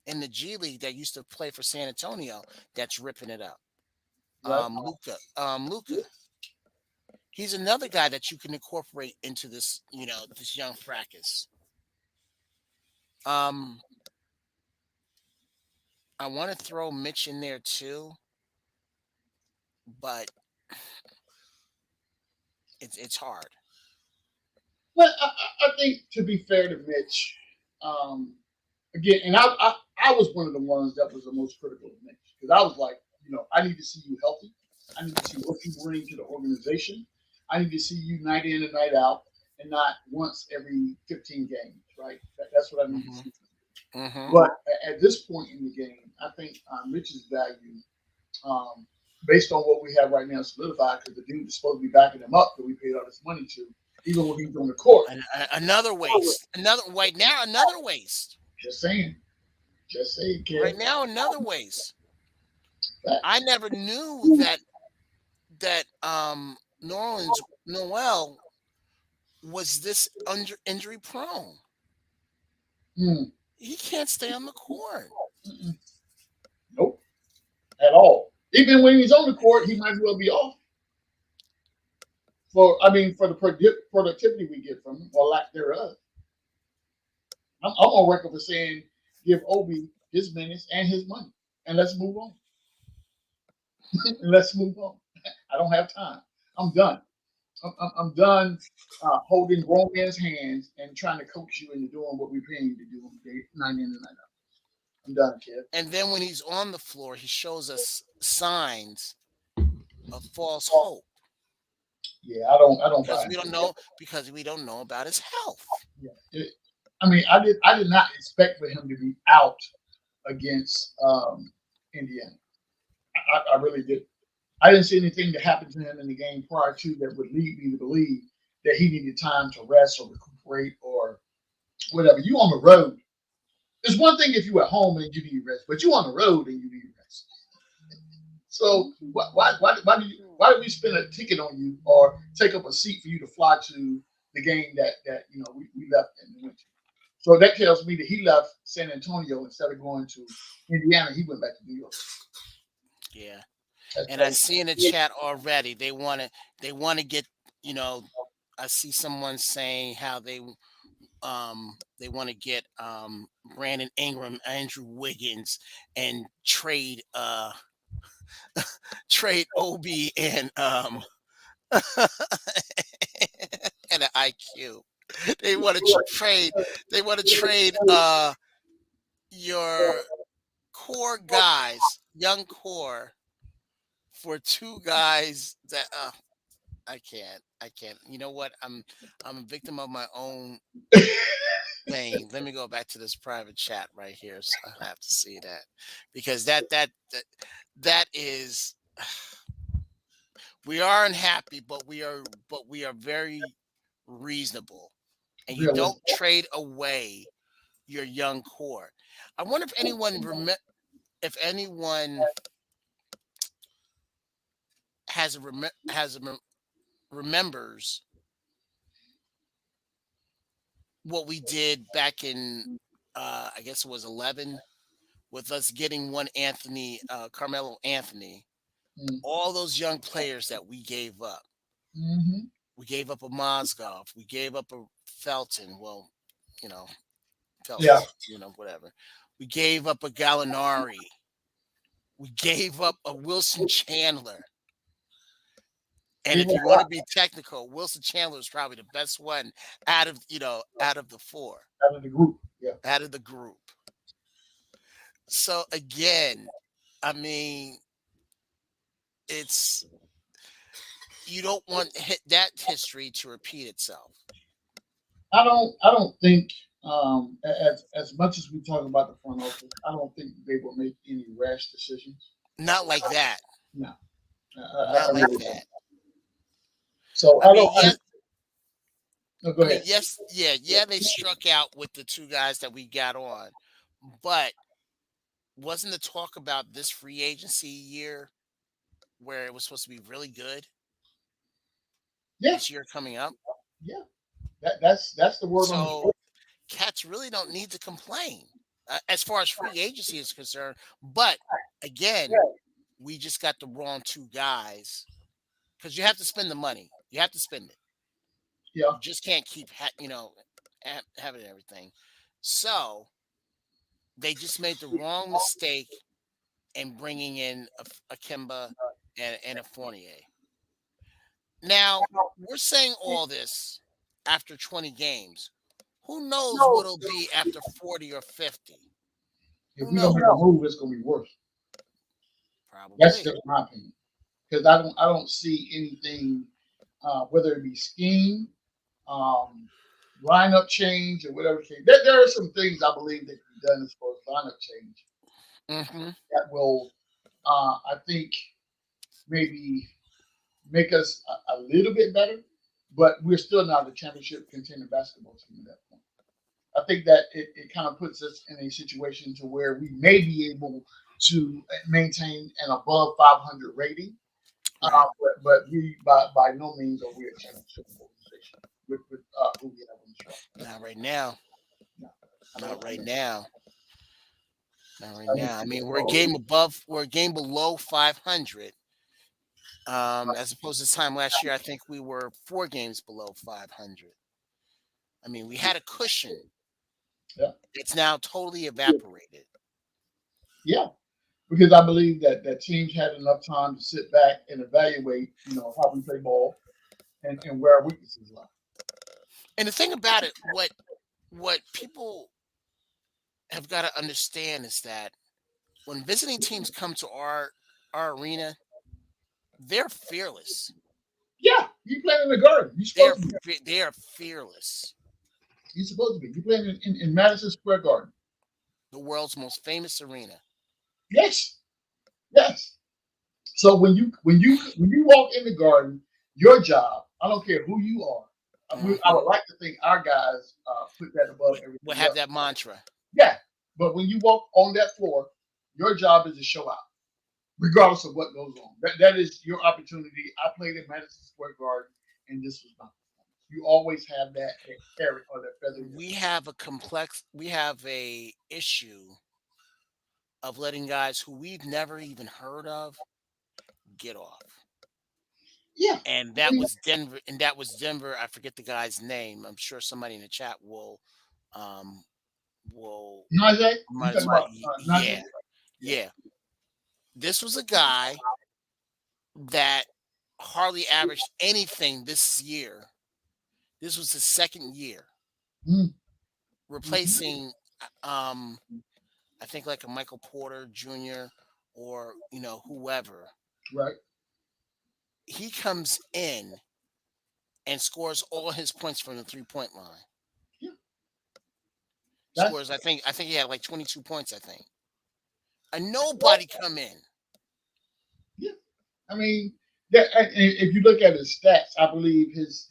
Speaker 1: in the G League that used to play for San Antonio that's ripping it up.
Speaker 2: right.
Speaker 1: Luca. Luca. He's another guy that you can incorporate into this, this young fracas. Um, I want to throw Mitch in there too, but it's hard.
Speaker 2: But I think to be fair to Mitch, um, again, and I was one of the ones that was the most critical of Mitch because I was like, I need to see you healthy. I need to see what you bring to the organization. I need to see you night in and night out, and not once every 15 games, right? That's what I need to
Speaker 1: Hmm.
Speaker 2: see.
Speaker 1: Hmm.
Speaker 2: But at this point in the game, I think Mitch's value, um, based on what we have right now, solidified because the dude is supposed to be backing him up that we paid all this money to, even when he's on the court.
Speaker 1: Another waste. Another right now. Another waste.
Speaker 2: Just saying, just saying,
Speaker 1: Right
Speaker 2: Kev.
Speaker 1: now. Another waste. I
Speaker 2: Facts.
Speaker 1: never knew that Norland's Noel was this under injury prone.
Speaker 2: Mm,
Speaker 1: He can't stay on the court.
Speaker 2: mm-mm. Nope, at all. Even when he's on the court, he might as well be off. For the productivity we get from him, or lack thereof. I'm on record for saying give Obi his minutes and his money, and let's move on. And let's move on. I don't have time. I'm done. I'm done holding grown men's hands and trying to coach you into doing what we're paying you to do night in and night out. I'm done, kid.
Speaker 1: And then when he's on the floor, he shows us signs of false hope
Speaker 2: Yeah, I don't buy
Speaker 1: because we
Speaker 2: it.
Speaker 1: don't know about his health.
Speaker 2: Yeah. I mean, I did not expect for him to be out against Indiana. I really did. I didn't see anything that happened to him in the game prior to that would lead me to believe that he needed time to rest or recuperate or whatever. You on the road. It's one thing if you at home and you need rest, but you on the road and you need rest. So why did we spend a ticket on you or take up a seat for you to fly to the game that we left in the winter? So that tells me that he left San Antonio instead of going to Indiana. He went back to New York.
Speaker 1: Yeah.
Speaker 2: That's
Speaker 1: And I
Speaker 2: crazy.
Speaker 1: see in the chat already they want to get, you know, I see someone saying how they want to get Brandon Ingram, Andrew Wiggins, and trade Obi and and an IQ. They want to trade they want to trade your core guys, young core, for two guys that I can't. You know what? I'm a victim of my own thing. Let me go back to this private chat right here. So I have to see that because that is we are unhappy, but we are very reasonable. And you don't
Speaker 2: Realistic.
Speaker 1: trade away your young core. I wonder if anyone remembers what we did back in I guess it was 11 with us getting one Anthony Carmelo Anthony, all those young players that we gave up.
Speaker 2: Mm-hmm.
Speaker 1: We gave up a Mozgov, we gave up a Felton, well, you know,
Speaker 2: Yeah.
Speaker 1: Felton, whatever. We gave up a Gallinari. We gave up a Wilson Chandler. And
Speaker 2: Gave
Speaker 1: if
Speaker 2: up
Speaker 1: you
Speaker 2: a
Speaker 1: want
Speaker 2: lot
Speaker 1: to be technical, Wilson Chandler is probably the best one out of the four,
Speaker 2: out of the group. Yeah.
Speaker 1: out of the group. So again, I mean, it's you don't want that history to repeat itself.
Speaker 2: I don't think as much as we talk about the front office, I don't think they will make any rash decisions.
Speaker 1: Not like that.
Speaker 2: No, I
Speaker 1: Not like
Speaker 2: really don't.
Speaker 1: that.
Speaker 2: So
Speaker 1: I
Speaker 2: I
Speaker 1: mean,
Speaker 2: don't.
Speaker 1: yes,
Speaker 2: No, go
Speaker 1: I mean,
Speaker 2: ahead.
Speaker 1: yes, yeah, yeah. They struck out with the two guys that we got on, but wasn't the talk about this free agency year where it was supposed to be really good
Speaker 2: Yeah,
Speaker 1: this year coming up?
Speaker 2: yeah. That's the word on the
Speaker 1: So
Speaker 2: street.
Speaker 1: cats really don't need to complain as far as free agency is concerned. But again, we just got the wrong two guys because you have to spend the money. You have to spend it.
Speaker 2: Yeah,
Speaker 1: You just can't keep having everything. So they just made the wrong mistake and bringing in a Kimba and a Fournier. Now, we're saying all this after 20 games. Who knows what it'll be after 40 or 50?
Speaker 2: If
Speaker 1: Who
Speaker 2: we don't
Speaker 1: knows?
Speaker 2: make a move, it's gonna be worse. That's
Speaker 1: Probably.
Speaker 2: just my opinion. Because I don't see anything, whether it be scheme, um, lineup change, or whatever. There are some things I believe that can be done as far as lineup change
Speaker 1: Hmm.
Speaker 2: that will, I think, maybe make us a little bit better, but we're still not a championship contending basketball team at that point. I think that it kind of puts us in a situation to where we may be able to maintain an above 500 rating,
Speaker 1: Right.
Speaker 2: but we by no means are we a championship organization with who we have on the show.
Speaker 1: Not right now.
Speaker 2: No,
Speaker 1: Not right now. Not right
Speaker 2: I think
Speaker 1: now. I mean, we're a game above. We're a game below 500. As opposed to this time last year, I think we were 4 games below 500. I mean, we had a cushion.
Speaker 2: yeah,
Speaker 1: It's now totally evaporated.
Speaker 2: yeah, because I believe that teams had enough time to sit back and evaluate, how we play ball and where our weaknesses lie.
Speaker 1: And the thing about it, what people have got to understand is that when visiting teams come to our arena, they're fearless.
Speaker 2: Yeah, you playing in the garden. You're supposed to be.
Speaker 1: They are fearless.
Speaker 2: You're supposed to be. You playing in Madison Square Garden.
Speaker 1: The world's most famous arena.
Speaker 2: Yes, yes. So when you walk in the garden, your job. I don't care who you are. I
Speaker 1: Hmm.
Speaker 2: would like to think our guys put that above
Speaker 1: We'll
Speaker 2: everything
Speaker 1: have
Speaker 2: else.
Speaker 1: that mantra.
Speaker 2: Yeah, but when you walk on that floor, your job is to show out, regardless of what goes on. That is your opportunity. I played in Madison Square Garden, and this was my performance. You always have that carrot or that feather in your
Speaker 1: We
Speaker 2: cap.
Speaker 1: have a complex. We have a issue of letting guys who we've never even heard of get off.
Speaker 2: Yeah,
Speaker 1: And
Speaker 2: I
Speaker 1: that
Speaker 2: mean,
Speaker 1: was Denver. And that was Denver. I forget the guy's name. I'm sure somebody in the chat um will
Speaker 2: Najee, you
Speaker 1: might
Speaker 2: talking
Speaker 1: as well.
Speaker 2: about Najee?
Speaker 1: Yeah,
Speaker 2: Yeah,
Speaker 1: yeah. This was a guy that hardly averaged anything this year. This was his second year,
Speaker 2: mm-hmm.
Speaker 1: replacing um I think like a Michael Porter Jr. or whoever.
Speaker 2: Right.
Speaker 1: He comes in and scores all his points from the 3-point line.
Speaker 2: Yeah, that's
Speaker 1: Scores I think he had like 22 points, I think. And nobody come in.
Speaker 2: yeah. I mean, that, and if you look at his stats, I believe his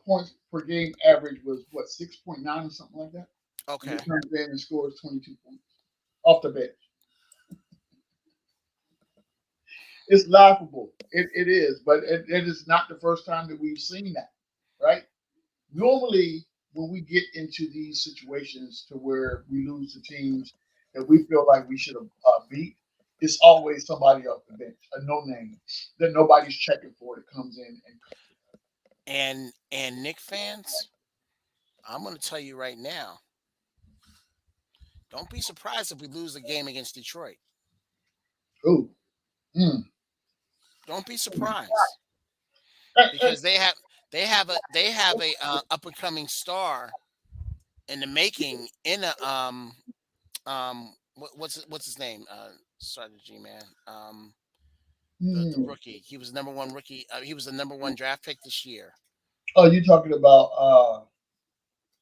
Speaker 2: points per game average was what 6.9 or something like that, and he
Speaker 1: Okay.
Speaker 2: comes in and scores 22 points off the bench. It's laughable. It is, but it is not the first time that we've seen that, right? Normally, when we get into these situations to where we lose to teams that we feel like we should have beat, it's always somebody off the bench, a no name that nobody's checking for that comes in and
Speaker 1: And Nick fans, I'm going to tell you right now, don't be surprised if we lose the game against Detroit.
Speaker 2: ooh, mm.
Speaker 1: Don't be surprised
Speaker 2: And,
Speaker 1: because they have a up and coming star in the making in a what's his name, strategy man, the
Speaker 2: mm.
Speaker 1: rookie. He was number one rookie. He was the number one draft pick this year.
Speaker 2: Oh, you talking about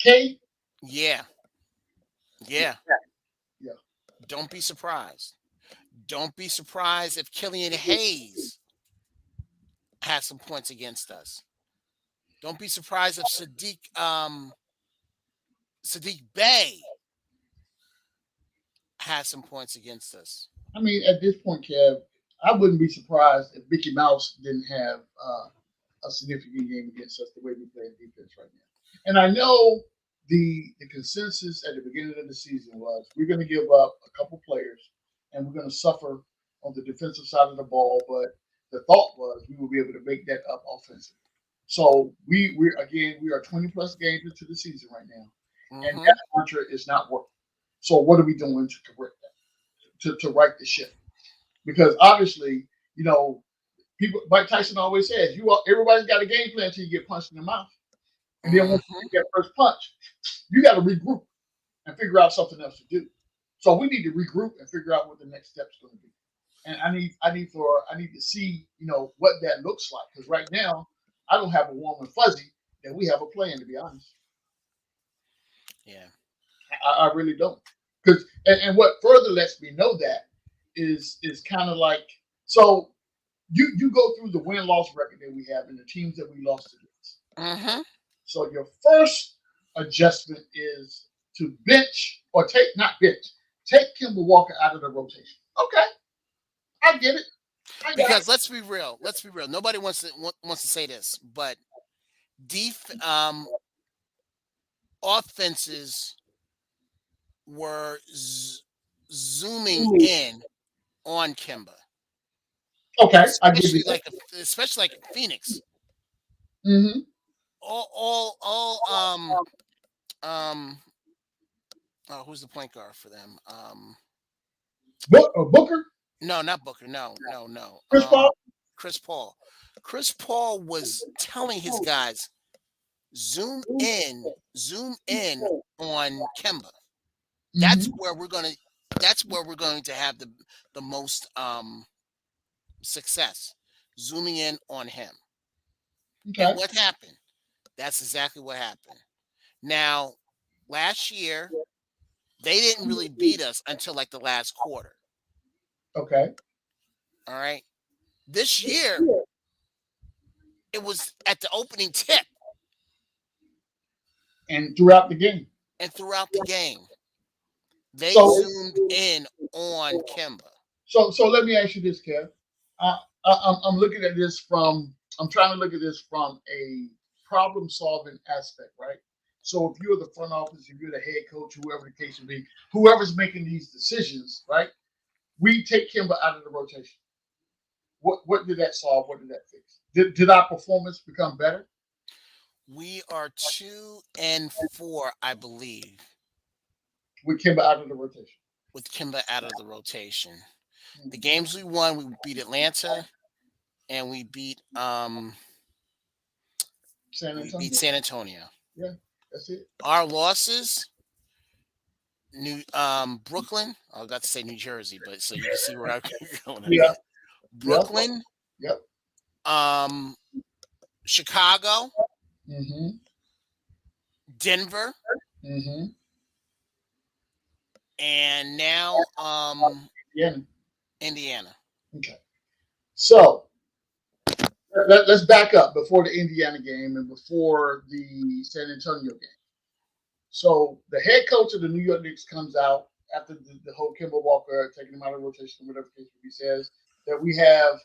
Speaker 2: K?
Speaker 1: Yeah,
Speaker 2: Yeah,
Speaker 1: yeah.
Speaker 2: yeah.
Speaker 1: Don't be surprised. Don't be surprised if Killian Hayes has some points against us. Don't be surprised if Sadiq Bey has some points against us.
Speaker 2: I mean, at this point, Kev, I wouldn't be surprised if Mickey Mouse didn't have a significant game against us the way we play defense right now. And I know the consensus at the beginning of the season was we're going to give up a couple players and we're going to suffer on the defensive side of the ball, but the thought was we will be able to make that up offensively. So we are 20 plus games into the season right now, and
Speaker 1: Hmm.
Speaker 2: that mantra is not working. So what are we doing to correct that, to right the ship? Because obviously, you know, people. Mike Tyson always says, everybody's got a game plan until you get punched in the mouth, and then once you
Speaker 1: Mm-hmm.
Speaker 2: get that first punch, you got to regroup and figure out something else to do. So we need to regroup and figure out what the next step's going to be. And I need to see, what that looks like, because right now I don't have a warm and fuzzy that we have a plan, to be honest.
Speaker 1: Yeah.
Speaker 2: I really don't. Because and what further lets me know that is kind of like, so you go through the win loss record that we have and the teams that we lost against.
Speaker 1: Mm-hmm.
Speaker 2: So your first adjustment is to bench, or not bench, take Kimball Walker out of the rotation. Okay, I get it. I got it.
Speaker 1: Because let's be real. Let's be real. Nobody wants to say this, but offenses were zooming in on Kimba,
Speaker 2: Okay, I give you
Speaker 1: especially
Speaker 2: that.
Speaker 1: like Phoenix.
Speaker 2: Mm-hmm.
Speaker 1: All um oh, who's the point guard for them?
Speaker 2: Booker,
Speaker 1: No, not Booker. No, no, no.
Speaker 2: Chris Paul.
Speaker 1: Chris Paul. Chris Paul was telling his guys, zoom in on Kemba. That's
Speaker 2: Mm-hmm.
Speaker 1: where we're gonna. That's where we're going to have the most success. Zooming in on him. And
Speaker 2: Okay.
Speaker 1: what happened? That's exactly what happened. Now, last year they didn't really beat us until like the last quarter.
Speaker 2: Okay.
Speaker 1: All right. This year it was at the opening tip
Speaker 2: And throughout the game.
Speaker 1: and throughout the game. They
Speaker 2: So
Speaker 1: zoomed in on Kemba.
Speaker 2: so let me ask you this, Kev. I'm looking at this from. I'm trying to look at this from a problem solving aspect, right? So if you're the front office, if you're the head coach, whoever the case may be, whoever's making these decisions, right? We take Kimba out of the rotation. What did that solve? What did that fix? Did our performance become better
Speaker 1: We are 2-4, I believe,
Speaker 2: with Kimba out of the rotation?
Speaker 1: with Kimba out of the rotation. The
Speaker 2: Mhm.
Speaker 1: games we won, we beat Atlanta and
Speaker 2: San
Speaker 1: we beat
Speaker 2: Antonio.
Speaker 1: San Antonio.
Speaker 2: Yeah, that's it.
Speaker 1: Our losses, New Brooklyn. I was about to say New Jersey, but so you can see where I'm going with
Speaker 2: Yeah.
Speaker 1: that.
Speaker 2: Yep.
Speaker 1: Brooklyn,
Speaker 2: Yep.
Speaker 1: um, Chicago,
Speaker 2: Mm-hmm.
Speaker 1: Denver,
Speaker 2: Mm-hmm.
Speaker 1: and now
Speaker 2: Yeah.
Speaker 1: Indiana.
Speaker 2: Okay. So let's back up before the Indiana game and before the San Antonio game. So the head coach of the New York Knicks comes out after the whole Kimball Walker taking him out of rotation, whatever case he says, that we have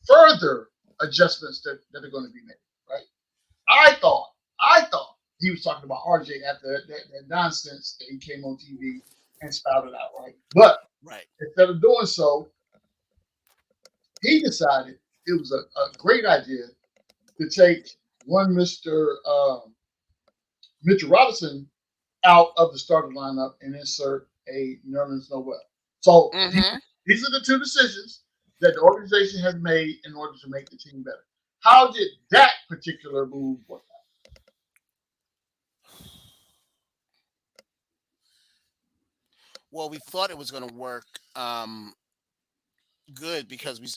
Speaker 2: further adjustments that are going to be made. Right? I thought I thought he was talking about RJ after that nonsense that he came on TV and spouted out. Right? But
Speaker 1: Right.
Speaker 2: instead of doing so, he decided it was a great idea to take one Mr. Mitchell Robinson out of the starting lineup and insert a Nerlens Noel. So
Speaker 1: Mm-hmm.
Speaker 2: these are the two decisions that the organization has made in order to make the team better. How did that particular move work
Speaker 1: Well, we thought it was going to work good because we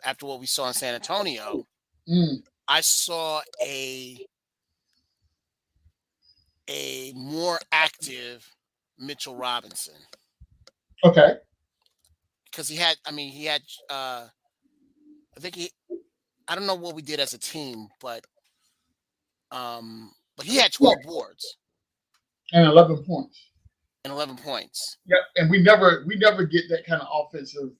Speaker 1: after what we saw in San Antonio,
Speaker 2: out? Mm,
Speaker 1: I saw a more active Mitchell Robinson
Speaker 2: okay.
Speaker 1: because he had I think he I don't know what we did as a team, but he had
Speaker 2: Yeah.
Speaker 1: 12 boards
Speaker 2: And 11 points.
Speaker 1: and 11 points.
Speaker 2: Yep. And we never get that kind of offensive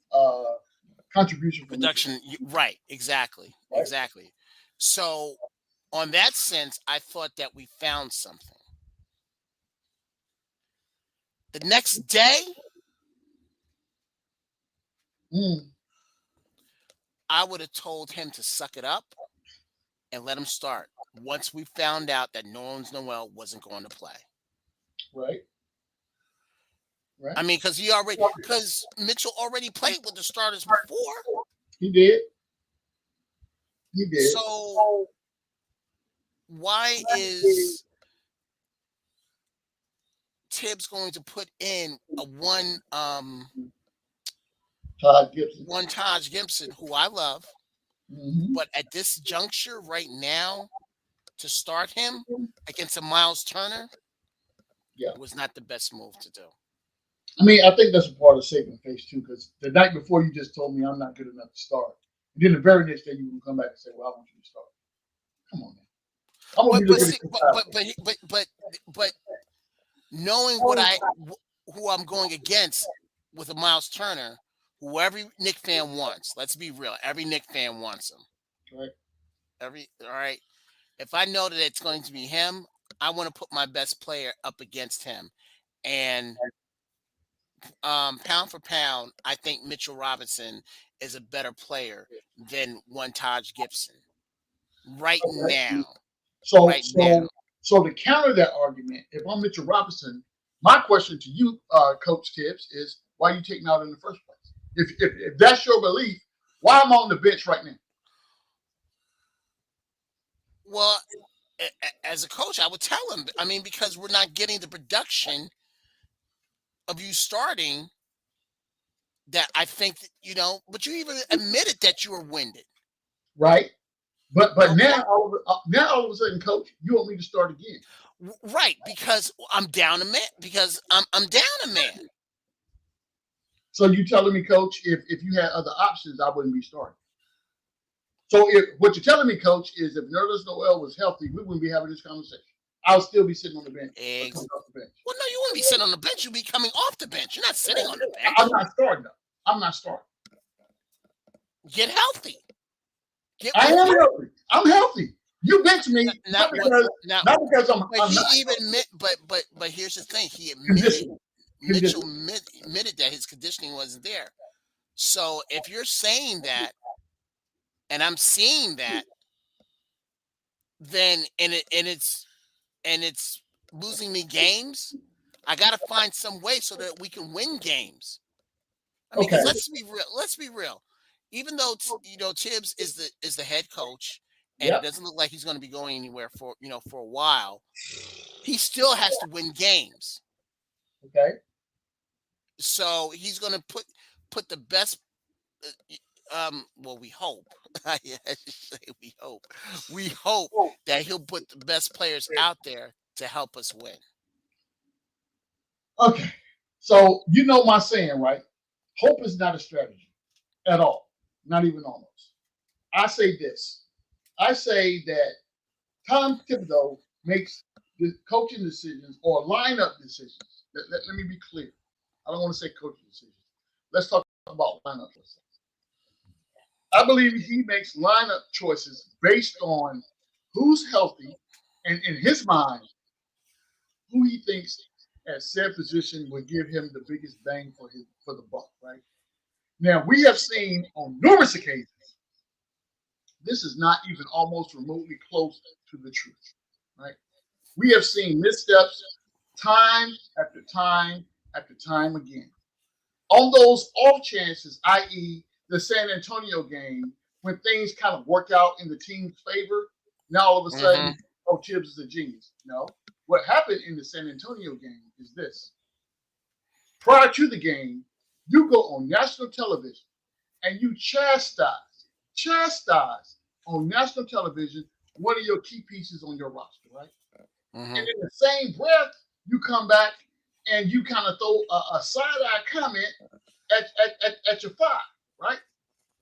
Speaker 2: contribution from Mitchell.
Speaker 1: Production, right, exactly.
Speaker 2: Right?
Speaker 1: Exactly. So, on that sense, I thought that we found something. The next day,
Speaker 2: Mm,
Speaker 1: I would have told him to suck it up and let him start once we found out that Nolan Noel wasn't going to play.
Speaker 2: right. Right.
Speaker 1: I mean, because Mitchell already played with the starters before.
Speaker 2: He did. He did.
Speaker 1: So why is Tibbs going to put in a
Speaker 2: Todd Gibson.
Speaker 1: one Taj Gibson, who I love,
Speaker 2: Mm-hmm.
Speaker 1: but at this juncture right now to start him against a Miles Turner
Speaker 2: Yeah.
Speaker 1: was not the best move to do.
Speaker 2: I mean, I think that's a part of saving face too, because the night before you just told me I'm not good enough to start. And then the very next day you will come back and say, "Well, I want you to start." Come on, man. I'm gonna
Speaker 1: But
Speaker 2: be
Speaker 1: but
Speaker 2: looking
Speaker 1: see,
Speaker 2: at this
Speaker 1: but knowing who I'm going against with a Miles Turner, who every Knick fan wants. Let's be real. Every Knick fan wants him.
Speaker 2: right?
Speaker 1: All right. If I know that it's going to be him, I want to put my best player up against him. And pound for pound, I think Mitchell Robinson is a better player than one Taj Gibson right
Speaker 2: Okay.
Speaker 1: now.
Speaker 2: So,
Speaker 1: Right now.
Speaker 2: so, so to counter that argument, if I'm Mitchell Robinson, my question to you, Coach Tibbs, is why are you taking out in the first place? If that's your belief, why am I on the bench right now?
Speaker 1: Well, as a coach, I would tell him. I mean, because we're not getting the production of you starting that I think but you even admitted that you were winded.
Speaker 2: Right? But
Speaker 1: Okay.
Speaker 2: now all of a sudden, Coach, you want me to start again?
Speaker 1: Right, because I'm down a man. Because I'm down a man.
Speaker 2: So you telling me, Coach, if you had other options, I wouldn't be starting. So if what you're telling me, Coach, is if Nerlens Noel was healthy, we wouldn't be having this conversation. I'll still be sitting on the bench.
Speaker 1: Eggs.
Speaker 2: Off the bench.
Speaker 1: Well, no, you wouldn't be sitting on the bench. You'd be coming off the bench. You're not sitting on the bench.
Speaker 2: I'm not starting though. I'm not starting.
Speaker 1: Get healthy.
Speaker 2: I am healthy. I'm healthy. You bench me not because I'm.
Speaker 1: But
Speaker 2: I'm
Speaker 1: he
Speaker 2: not.
Speaker 1: even admit. But here's the thing. He admitted. Mitchell admitted that his conditioning wasn't there. So if you're saying that, and I'm seeing that, then it's losing me games. I got to find some way so that we can win games. I mean, because let's be real. Let's be real. Even though Tibbs is the head coach, and it doesn't look like he's going to be going anywhere for for a while, he still has to win games.
Speaker 2: Okay.
Speaker 1: So he's going to put the best. Well, we hope. I should say we hope. We hope that he'll put the best players out there to help us win.
Speaker 2: Okay. So you know my saying, right? Hope is not a strategy at all. Not even almost. I say this. I say that Tom Thibodeau makes the coaching decisions or lineup decisions. Let me be clear. I don't want to say coaching decisions. Let's talk about lineup decisions. I believe he makes lineup choices based on who's healthy and in his mind, who he thinks at said position would give him the biggest bang for the buck, right? Now we have seen on numerous occasions this is not even almost remotely close to the truth, right? We have seen missteps time after time after time again. On those off chances, i.e., the San Antonio game, when things kind of work out in the team's favor, now all of a sudden, oh, Tibbs is a genius. No. What happened in the San Antonio game is this. Prior to the game, you go on national television and you chastise on national television one of your key pieces on your roster, right? And in the same breath, you come back and you kind of throw a side-eye comment at your five, right?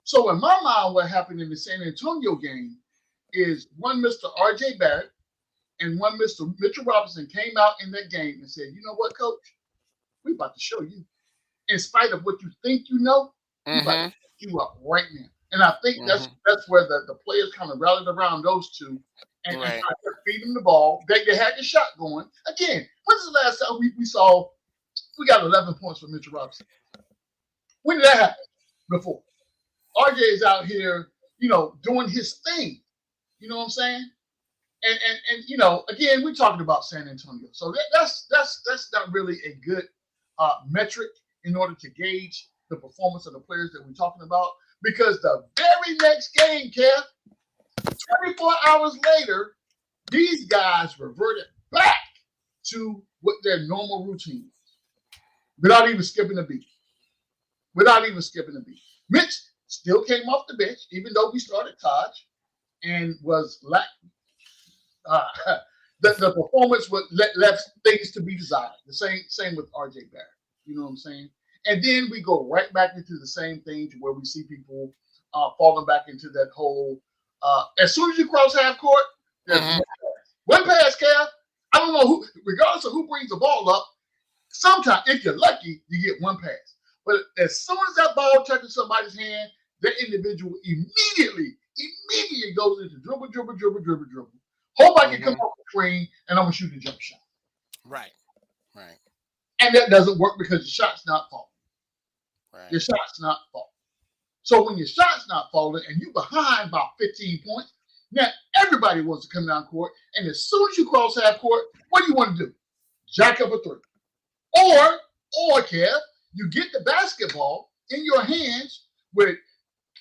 Speaker 2: So in my mind, what happened in the San Antonio game is one Mr. R.J. Barrett and one Mr. Mitchell Robinson came out in that game and said, you know what, Coach? We about to show you. In spite of what you think you know, we about to show you up right now. And I think that's where the players kind of rallied around those two and tried to feed them the ball. They had the shot going. Again, when's the last time we saw we got 11 points from Mitchell Robinson? When did that happen? Before. RJ is out here, doing his thing. You know what I'm saying? And again, we're talking about San Antonio. So that's not really a good metric in order to gauge the performance of the players that we're talking about. Because the very next game, Kev, 24 hours later, these guys reverted back to what their normal routine was without even skipping a beat. Without even skipping a beat. Mitch still came off the bench, even though we started Taj, and was uh, the performance was left things to be desired. The same with RJ Barrett. You know what I'm saying? And then we go right back into the same thing to where we see people falling back into that whole. As soon as you cross half court, there's one pass, Cal. I don't know who, regardless of who brings the ball up. Sometimes, if you're lucky, you get one pass. But as soon as that ball touches somebody's hand, that individual immediately goes into dribble. Hope I can come off the screen and I'm gonna shoot a jump shot.
Speaker 1: Right.
Speaker 2: And that doesn't work because your shot's not falling.
Speaker 1: Right.
Speaker 2: Your shot's not falling. So when your shot's not falling and you're behind about 15 points, now everybody wants to come down court. And as soon as you cross half court, what do you want to do? Jack up a three. Or Kev, you get the basketball in your hands with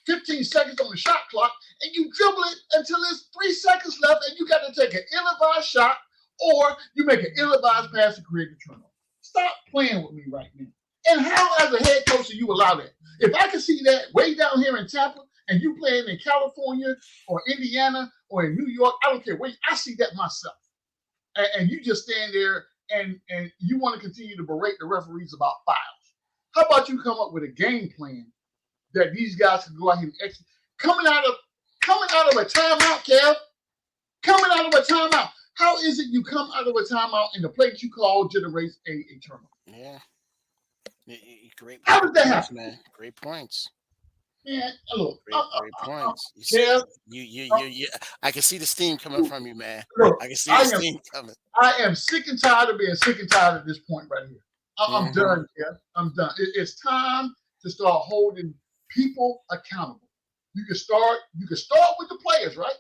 Speaker 2: 15 seconds on the shot clock, and you dribble it until there's 3 seconds left, and you got to take an ill-advised shot, or you make an ill-advised pass to create a turnover. Stop playing with me right now. And how, as a head coach, do you allow that? If I can see that way down here in Tampa, and you playing in California or Indiana or in New York, I don't care where, I see that myself. And you just stand there and you want to continue to berate the referees about fouls. How about you come up with a game plan that these guys can go out here and execute? Coming out of a timeout, Kev. Coming out of a timeout. How is it you come out of a timeout and the play that you call generates a turnover?
Speaker 1: Yeah. Great.
Speaker 2: How does that happen,
Speaker 1: man? Great points.
Speaker 2: Yeah, look.
Speaker 1: Great points. You. I can see the steam coming from you, man.
Speaker 2: Look,
Speaker 1: I can see the steam coming.
Speaker 2: I am sick and tired of being sick and tired at this point right here. I'm done, Kev. I'm done. It's time to start holding people accountable. You can start with the players, right?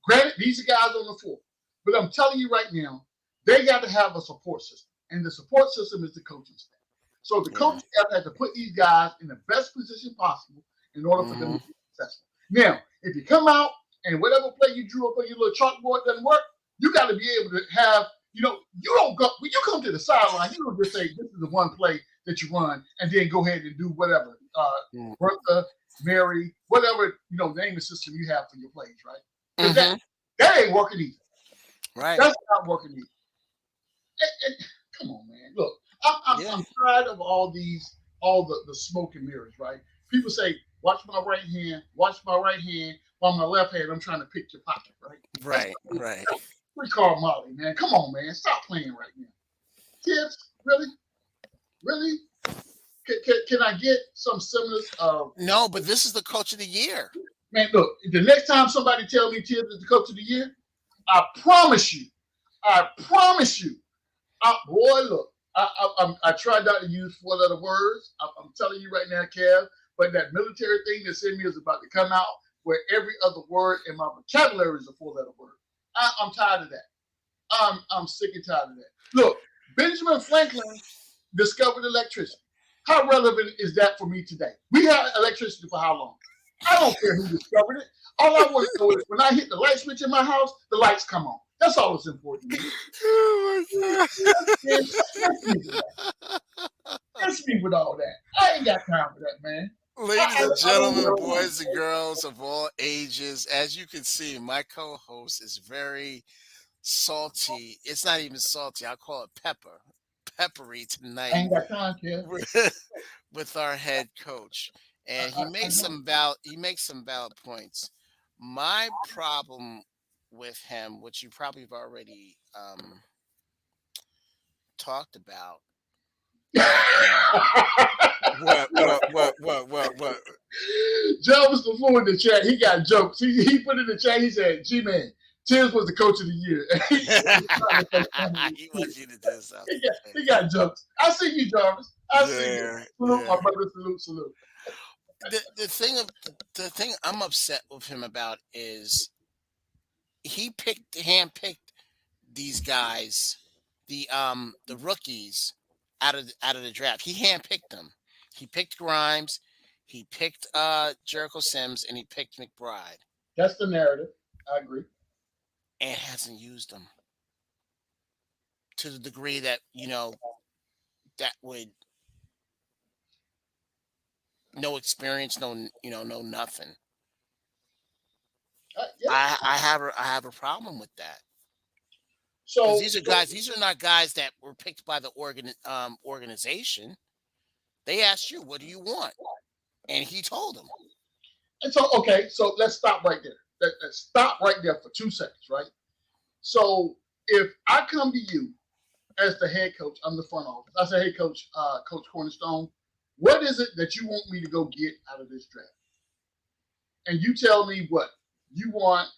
Speaker 2: Granted, these are guys on the floor. But I'm telling you right now, they got to have a support system. And the support system is the coaching staff. So the coaching staff has to put these guys in the best position possible in order for them to be successful. Now, if you come out and whatever play you drew up on your little chalkboard doesn't work, you got to be able to have, you don't go, when you come to the sideline, you don't just say, this is the one play that you run, and then go ahead and do whatever. Bertha, Mary, whatever, naming system you have for your plays, right? Because that ain't working either.
Speaker 1: Right.
Speaker 2: That's not working either. And come on, man. Look, I'm tired of all the smoke and mirrors, right? People say, watch my right hand, while my left hand, I'm trying to pick your pocket, right?
Speaker 1: Right.
Speaker 2: We call Molly, man. Come on, man. Stop playing right now. Kids, really? Can I get some semblance of...
Speaker 1: No, but this is the coach of the year.
Speaker 2: Man, look, the next time somebody tells me Tibbs is the coach of the year, I promise you, boy, look, I tried not to use 4-letter words. I'm telling you right now, Kev, but that military thing that's in me is about to come out where every other word in my vocabulary is a 4-letter word. I'm tired of that. I'm sick and tired of that. Look, Benjamin Franklin discovered electricity. How relevant is that for me today? We had electricity for how long? I don't care who discovered it. All I want to know is when I hit the light switch in my house, the lights come on. That's all that's important to me. Oh my God. That's me with all that. I ain't got time for that, man.
Speaker 1: Ladies and gentlemen, boys and girls of all ages, as you can see, my co-host is very salty. It's not even salty. I'll call it peppery tonight.
Speaker 2: I ain't got time, kid.
Speaker 1: With our head coach. And he makes some valid points. My problem with him, which you probably have already talked about. What?
Speaker 2: Joe was the fool in the chat. He got jokes. He put in the chat. He said, "G-Man, Tibbs was the coach of the year."
Speaker 1: He wants you to do something.
Speaker 2: He got jokes. I see you, Jarvis. I see you. Salute, my brother. Salute.
Speaker 1: The thing I'm upset with him about is he handpicked these guys, the rookies, out of the draft. He handpicked them. He picked Grimes, he picked Jericho Sims, and he picked McBride,
Speaker 2: That's the narrative. I agree.
Speaker 1: and hasn't used them to the degree that that would no experience, no nothing.
Speaker 2: Yeah.
Speaker 1: I have a problem with that because
Speaker 2: So,
Speaker 1: these are guys. These are not guys that were picked by the organization. They asked you, "What do you want?" And he told them.
Speaker 2: and so okay. So let's stop right there. Let's stop right there for 2 seconds, right? So if I come to you as the head coach, I'm the front office. I say, hey, coach, Coach Cornerstone, what is it that you want me to go get out of this draft? And you tell me what you want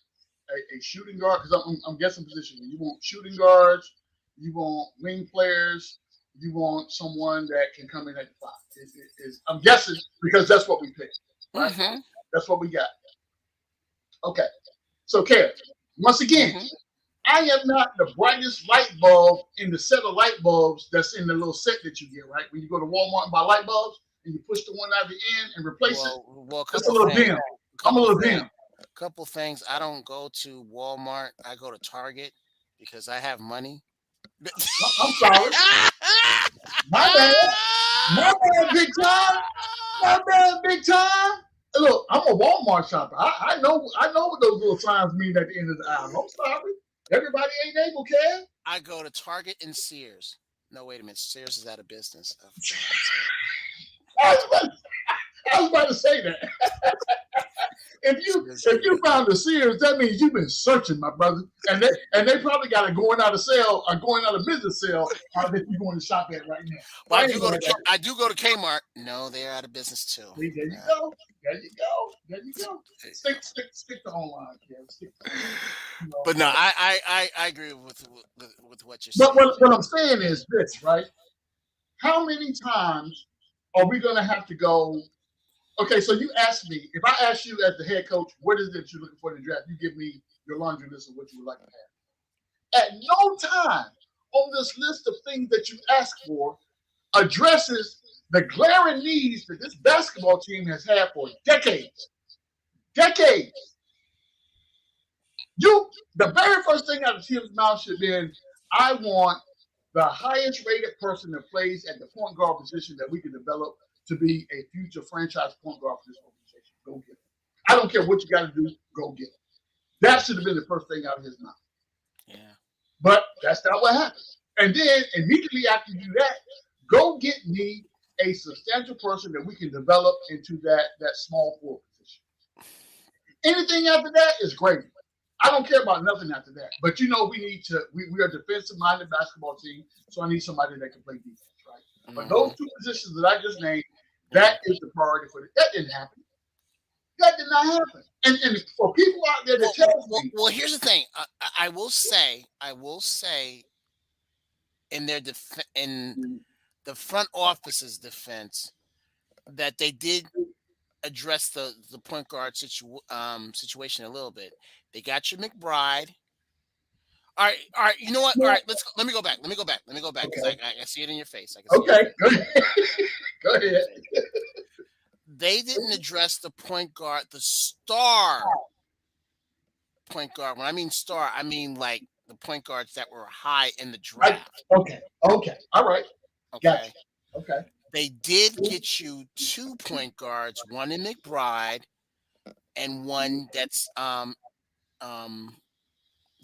Speaker 2: a shooting guard because I'm guessing positioning. You want shooting guards, you want wing players, you want someone that can come in at the five. I'm guessing because that's what we picked, right?
Speaker 1: Mm-hmm.
Speaker 2: That's what we got. Okay. So, Kev, once again,
Speaker 1: Mm-hmm.
Speaker 2: I am not the brightest light bulb in the set of light bulbs that's in the little set that you get, right? When you go to Walmart and buy light bulbs and you push the one out the end and replace it,
Speaker 1: Well, a
Speaker 2: it's a
Speaker 1: couple
Speaker 2: little
Speaker 1: things.
Speaker 2: dim. I'm a
Speaker 1: Couple
Speaker 2: little
Speaker 1: things.
Speaker 2: dim.
Speaker 1: Couple things. I don't go to Walmart. I go to Target because I have money.
Speaker 2: I'm sorry. My bad. My bad, big time. My bad, big time. Look, I'm a Walmart shopper. I know what those little signs mean at the end of the aisle. I'm sorry. Everybody ain't able, Kev.
Speaker 1: I go to Target and Sears. No, wait a minute. Sears is out of business.
Speaker 2: I was about to say that. If you found the Sears, that means you've been searching, my brother, and they probably got a going out of sale or going out of business sale that you're going to shop at right now.
Speaker 1: Well, I do go to Kmart. No, they're out of business too.
Speaker 2: See, there you go. There you go. There you go. Stick to online, Kev. Stick to online.
Speaker 1: But no, I agree with what you're
Speaker 2: But
Speaker 1: saying.
Speaker 2: what I'm saying is this, right? How many times are we going to have to go? Okay, so you asked me, if I ask you as the head coach, what is it you're looking for in the draft? You give me your laundry list of what you would like to have. At no time on this list of things that you ask for addresses the glaring needs that this basketball team has had for decades. Decades. The very first thing out of Tim's mouth should have been, I want the highest rated person that plays at the point guard position that we can develop to be a future franchise point guard for this organization. Go get it. I don't care what you got to do. Go get it. That should have been the first thing out of his mouth.
Speaker 1: Yeah.
Speaker 2: But that's not what happened. And then immediately after you do that, go get me a substantial person that we can develop into that small forward position. Anything after that is great. I don't care about nothing after that. But we are a defensive minded basketball team, so I need somebody that can play defense, right?
Speaker 1: Mm-hmm.
Speaker 2: But those two positions that I just named, that is the priority for it. That didn't happen. That did not happen. And for people out there that tell me,
Speaker 1: well, here's the thing. I will say, in the front office's defense, that they did address the point guard situation a little bit. They got your McBride. All right. You know what? All right, let me go back because
Speaker 2: okay.
Speaker 1: I see it in your face.
Speaker 2: Okay, go ahead. Go ahead.
Speaker 1: They didn't address the point guard, the star point guard. When I mean star, I mean like the point guards that were high in the draft.
Speaker 2: Okay. All right.
Speaker 1: Okay.
Speaker 2: Gotcha. Okay.
Speaker 1: They did get you 2 point guards, one in McBride and one that's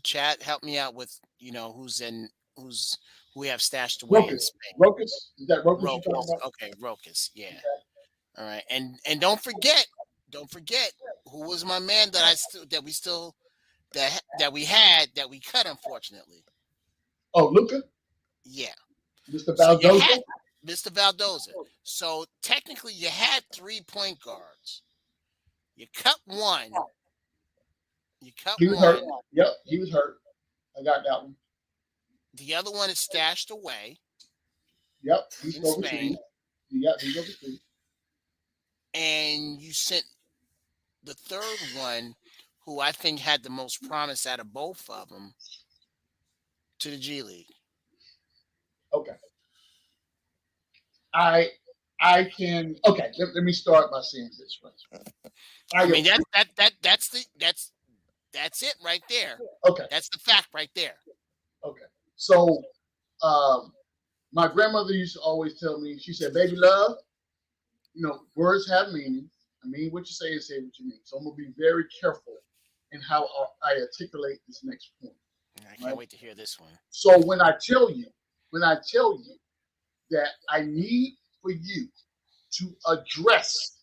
Speaker 1: Chad, help me out with who we have stashed away in Spain.
Speaker 2: Rokas? Is that Rokas you're talking about?
Speaker 1: Okay, Rokas, yeah. Okay. All right. And don't forget who was my man that we cut, unfortunately.
Speaker 2: Oh, Luka?
Speaker 1: Yeah.
Speaker 2: Mr. Valdoza?
Speaker 1: Mr. Valdoza. So technically you had 3 point guards. You cut one.
Speaker 2: He was hurt. Yep, he was hurt. I got that one.
Speaker 1: The other one is stashed away.
Speaker 2: Yep, he's overseas. Yep, he's overseas.
Speaker 1: And you sent the third one, who I think had the most promise out of both of them, to the G League.
Speaker 2: Okay. I I can okay. Let me start by saying this right. I
Speaker 1: I mean
Speaker 2: appre-
Speaker 1: that's it right there.
Speaker 2: okay,
Speaker 1: That's the fact right there.
Speaker 2: okay. So um, my grandmother used to always tell me. She said, "Baby love, words have meaning. I mean what you say and say what you mean. So I'm gonna be very careful in how I articulate this next point.
Speaker 1: I can't
Speaker 2: Right.
Speaker 1: wait to hear this one.
Speaker 2: So when I tell you that I need for you to address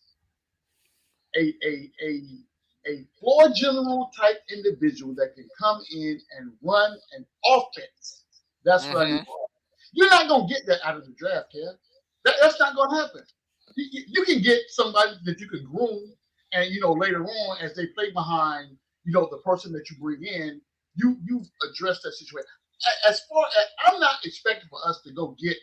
Speaker 2: a floor general type individual that can come in and run an offense. That's what I
Speaker 1: Hmm.
Speaker 2: need. You're not gonna get that out of the draft, Kev. That's not gonna happen. You can get somebody that you can groom, and later on as they play behind, the person that you bring in, you address that situation. As far as I'm not expecting for us to go get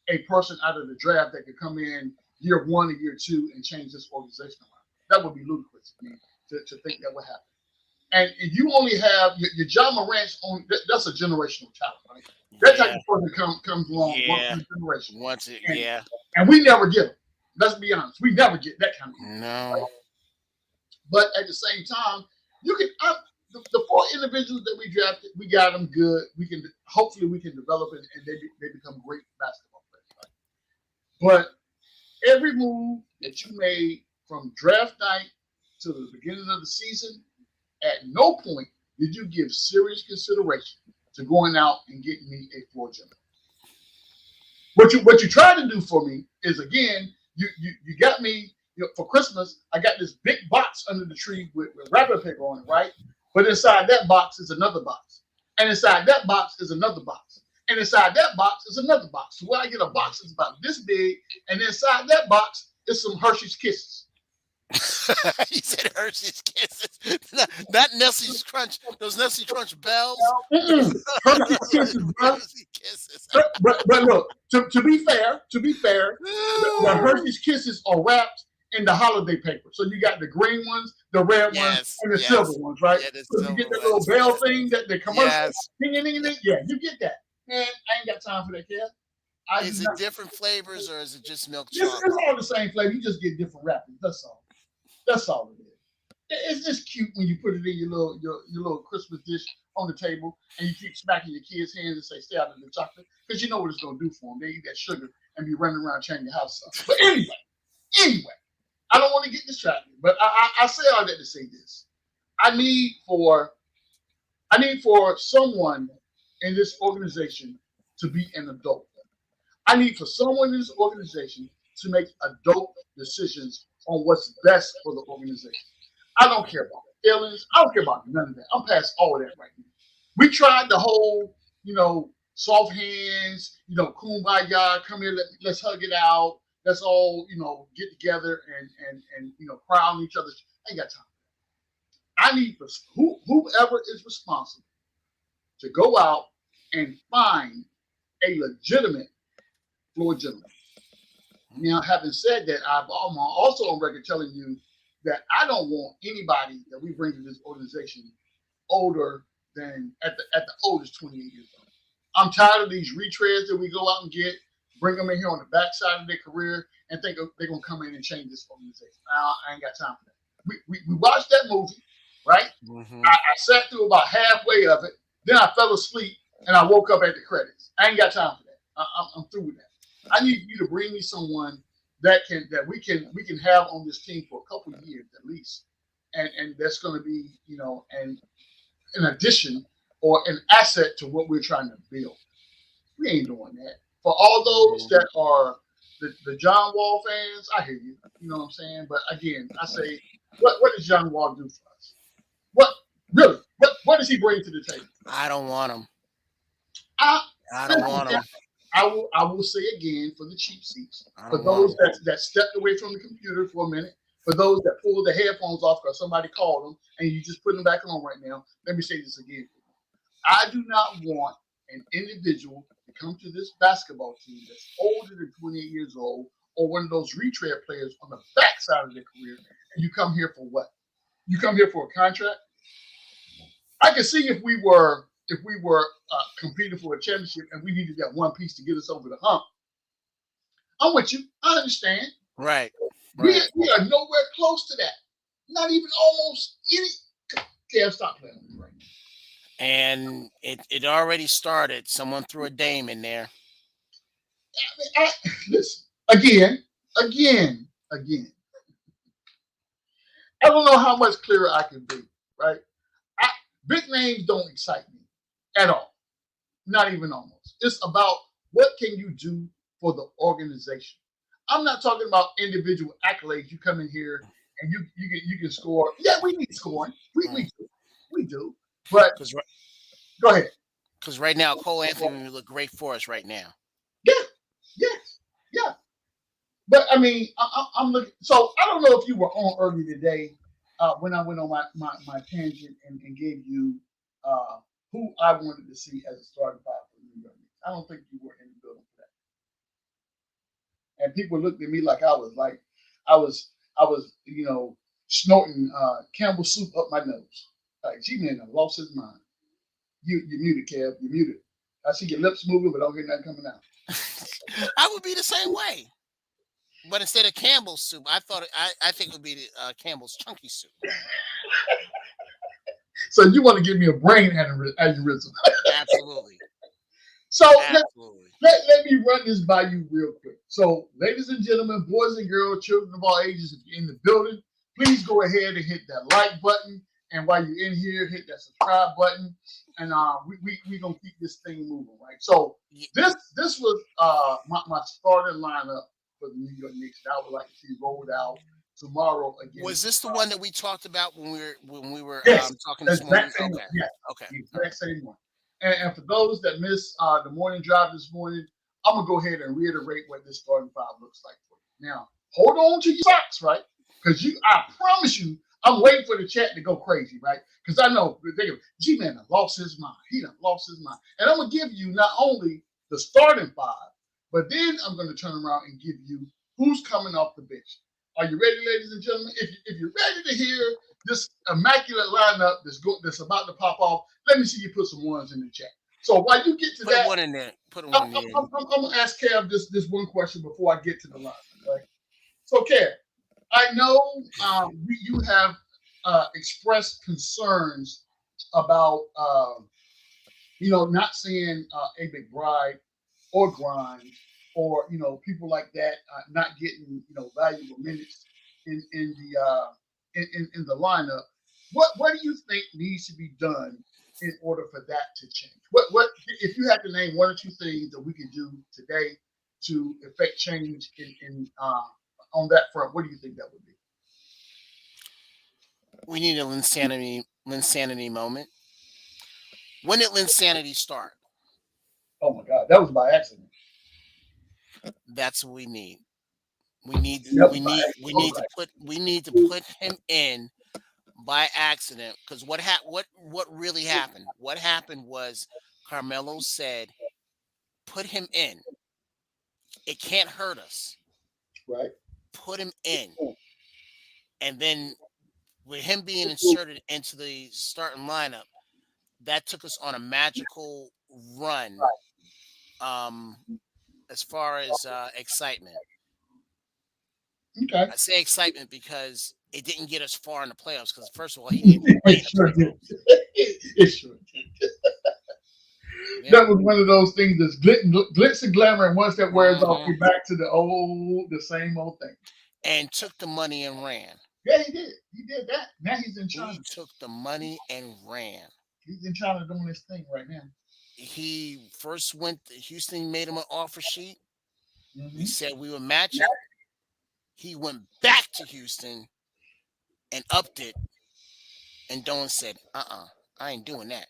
Speaker 2: a person out of the draft that could come in year one or year two and change this organization around. That would be ludicrous to me to think that would happen. And you only have your John Morant's on. That's a generational talent, right? That type
Speaker 1: Yeah,
Speaker 2: of person comes along once
Speaker 1: yeah.
Speaker 2: in a generation,
Speaker 1: Once it,
Speaker 2: and
Speaker 1: yeah.
Speaker 2: and we never get them. Let's be honest, we never get that kind of individual,
Speaker 1: No.
Speaker 2: right? But at the same time, you can the four individuals that we drafted, we got them good. We can hopefully we can develop it and they become great basketball players, right? But every move that you made from draft night to the beginning of the season, at no point did you give serious consideration to going out and getting me a floor general. What you tried to do for me is again, you got me for Christmas. I got this big box under the tree with wrapping paper on it, right? But inside that box is another box, and inside that box is another box, and inside that box is another box. So where I get a box that's about this big, and inside that box is some Hershey's Kisses.
Speaker 1: He said Hershey's Kisses, not Nestle's Crunch. Those Nestle Crunch bells.
Speaker 2: Hershey's Kisses, bro.
Speaker 1: Hershey Kisses.
Speaker 2: But look, to be fair, the Hershey's Kisses are wrapped in the holiday paper. So you got the green ones, the red ones,
Speaker 1: Yes,
Speaker 2: and the silver
Speaker 1: yes.
Speaker 2: ones, right?
Speaker 1: Yeah, the
Speaker 2: So you get
Speaker 1: silver
Speaker 2: that little
Speaker 1: ones.
Speaker 2: bell
Speaker 1: Yes,
Speaker 2: thing, that the commercial,
Speaker 1: yes.
Speaker 2: ding, ding, ding, ding. Yeah, you get that. Man, I ain't got time for that, kid. I do
Speaker 1: Is it
Speaker 2: not.
Speaker 1: different flavors or is it just milk
Speaker 2: It's
Speaker 1: chocolate?
Speaker 2: all the same flavor. You just get different wrappings. That's all. That's all it is. It's just cute when you put it in your little Christmas dish on the table and you keep smacking your kids' hands and say, "Stay out of the chocolate," because you know what it's gonna do for them. They eat that sugar and be running around tearing your house up. But anyway, I don't want to get distracted. But I say all that to say this: I need for someone in this organization to be an adult. I need for someone in this organization to make adult decisions on what's best for the organization. I don't care about feelings. I don't care about none of that. I'm past all of that right now. We tried the whole, soft hands, kumbaya, come here, let's hug it out. Let's all, get together and cry on each other. I ain't got time. I need for whoever is responsible to go out and find a legitimate floor general. Now, having said that, I'm also on record telling you that I don't want anybody that we bring to this organization older than at the oldest 28 years old. I'm tired of these retreads that we go out and get, bring them in here on the backside of their career, and think they're gonna come in and change this organization. I ain't got time for that. We watched that movie, right?
Speaker 1: Hmm.
Speaker 2: I sat through about halfway of it, then I fell asleep and I woke up at the credits. I ain't got time for that. I'm through with that. I need you to bring me someone that we can have on this team for a couple of years at least, and that's going to be an addition or an asset to what we're trying to build. We ain't doing that. For all those
Speaker 1: Hmm.
Speaker 2: that are the John Wall fans, I hear you. You know what I'm saying? But again, I say, what does John Wall do for us? What really? What does he bring to the table?
Speaker 1: I don't want them.
Speaker 2: I
Speaker 1: I don't
Speaker 2: listen,
Speaker 1: want them.
Speaker 2: I will say again for the cheap seats,
Speaker 1: I
Speaker 2: for
Speaker 1: don't want
Speaker 2: those
Speaker 1: them.
Speaker 2: that stepped away from the computer for a minute, for those that pulled the headphones off because somebody called them and you just put them back on right now. Let me say this again. I do not want an individual to come to this basketball team that's older than 28 years old or one of those retread players on the backside of their career, and you come here for what? You come here for a contract? I can see if we were competing for a championship and we needed that one piece to get us over the hump. I'm with you. I understand.
Speaker 1: Right.
Speaker 2: We
Speaker 1: Right.
Speaker 2: we are nowhere close to that. Not even almost any. Kev, stop playing with me right now.
Speaker 1: And it already started. Someone threw a dame in there.
Speaker 2: Listen again. I don't know how much clearer I can be. Right? I, big names don't excite me at all. Not even almost. It's about what can you do for the organization. I'm not talking about individual accolades. You come in here and you can score. Yeah, we need scoring. We do. But
Speaker 1: Because
Speaker 2: go ahead.
Speaker 1: because right now Cole Anthony would look great for us right now.
Speaker 2: Yeah, yes, yeah. But I mean, I'm looking. So I don't know if you were on early today when I went on my tangent and gave you who I wanted to see as a starting five for the New York Knicks. I don't think you were in the building for that. And people looked at me like I was snorting Campbell soup up my nose. Like, G man, I lost his mind. You muted, Kev. You muted. I see your lips moving, but I don't hear nothing coming out.
Speaker 1: I would be the same way. But instead of Campbell's soup, I think it would be the, Campbell's chunky soup.
Speaker 2: So you want to give me a brain aneurysm?
Speaker 1: Absolutely.
Speaker 2: So
Speaker 1: Absolutely.
Speaker 2: let me run this by you real quick. So, ladies and gentlemen, boys and girls, children of all ages, if you're in the building, please go ahead and hit that like button. And while you're in here, hit that subscribe button. And we gonna keep this thing moving, right? So this was my starting lineup for the New York Knicks that I would like to see rolled out tomorrow again.
Speaker 1: Was this the one that we talked about when we were
Speaker 2: Yes,
Speaker 1: talking
Speaker 2: the
Speaker 1: this morning?
Speaker 2: exact same one.
Speaker 1: Okay.
Speaker 2: Yeah,
Speaker 1: Okay.
Speaker 2: the exact same one. And for those that missed the morning drive this morning, I'm gonna go ahead and reiterate what this starting five looks like for you. Now, hold on to your socks, right? Because I promise you, I'm waiting for the chat to go crazy, right? Because I know they go, G man lost his mind. He done lost his mind. And I'm gonna give you not only the starting five, but then I'm gonna turn around and give you who's coming off the bench. Are you ready, ladies and gentlemen? If you're ready to hear this immaculate lineup that's about to pop off, let me see you put some ones in the chat. So while you get to
Speaker 1: Put a
Speaker 2: that,
Speaker 1: one in there. Put a
Speaker 2: I'm,
Speaker 1: one in there.
Speaker 2: gonna ask Kev this one question before I get to the lineup. Right? So Kev, I know you have expressed concerns about not seeing a McBride or Grimes or people like that not getting valuable minutes in the in the lineup. What do you think needs to be done in order for that to change? What if you had to name one or two things that we could do today to effect change in on that front? What do you think that would be?
Speaker 1: We need a Linsanity moment. When did Linsanity start?
Speaker 2: Oh my God, that was by accident.
Speaker 1: That's what we need. We need
Speaker 2: That was
Speaker 1: we
Speaker 2: by
Speaker 1: need
Speaker 2: accident.
Speaker 1: we
Speaker 2: All
Speaker 1: need to
Speaker 2: right.
Speaker 1: put him in by accident, because what really happened? What happened was Carmelo said, "Put him in. It can't hurt us.
Speaker 2: Right.
Speaker 1: Put him in." And then with him being inserted into the starting lineup, that took us on a magical run, um, as far as excitement.
Speaker 2: Okay.
Speaker 1: I say excitement because it didn't get us far in the playoffs. Because first of all, he didn't even play
Speaker 2: It
Speaker 1: in the
Speaker 2: sure did.
Speaker 1: playoffs.
Speaker 2: It sure did.
Speaker 1: Yeah.
Speaker 2: That was one of those things that's glitz and glamour, and once that wears off,
Speaker 1: Hmm.
Speaker 2: you're back to the same old thing.
Speaker 1: And took the money and ran.
Speaker 2: Yeah, he did. He did that. Now he's in
Speaker 1: He
Speaker 2: China.
Speaker 1: took the money and ran.
Speaker 2: He's in China doing his thing right now.
Speaker 1: He first went to Houston, made him an offer sheet. We
Speaker 2: Hmm.
Speaker 1: said we would match it. He went back to Houston and upped it. And Dolan said, I ain't doing that.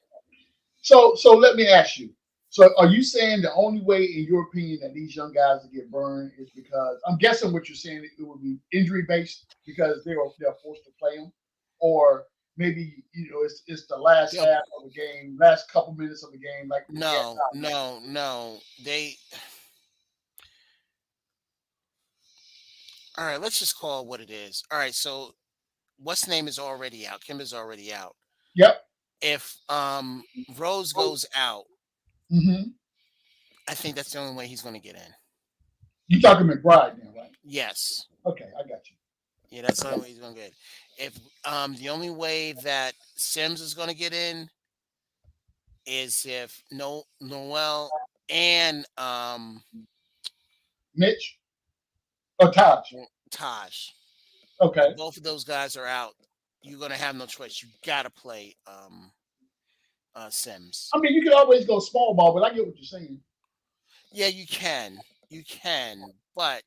Speaker 2: So let me ask you. So are you saying the only way, in your opinion, that these young guys will get burned is because I'm guessing what you're saying it would be injury based because they're forced to play them, or maybe it's the last
Speaker 1: They'll,
Speaker 2: half of the game, last couple minutes of the game, like we had.
Speaker 1: no. All right, let's just call it what it is. All right, so what's name is already out. Kim is already out.
Speaker 2: Yep.
Speaker 1: If Rose goes out,
Speaker 2: Hmm.
Speaker 1: I think that's the only way he's going to get in.
Speaker 2: You talking McBride now, right?
Speaker 1: Yes.
Speaker 2: Okay, I got you.
Speaker 1: Yeah, that's the only way he's gonna get. If the only way that Sims is gonna get in is if Noel and
Speaker 2: Mitch or Taj?
Speaker 1: Taj, if
Speaker 2: Okay.
Speaker 1: both of those guys are out, you're gonna have no choice. You gotta play Sims.
Speaker 2: I mean, you can always go small ball, but I get what you're saying.
Speaker 1: Yeah, you can, but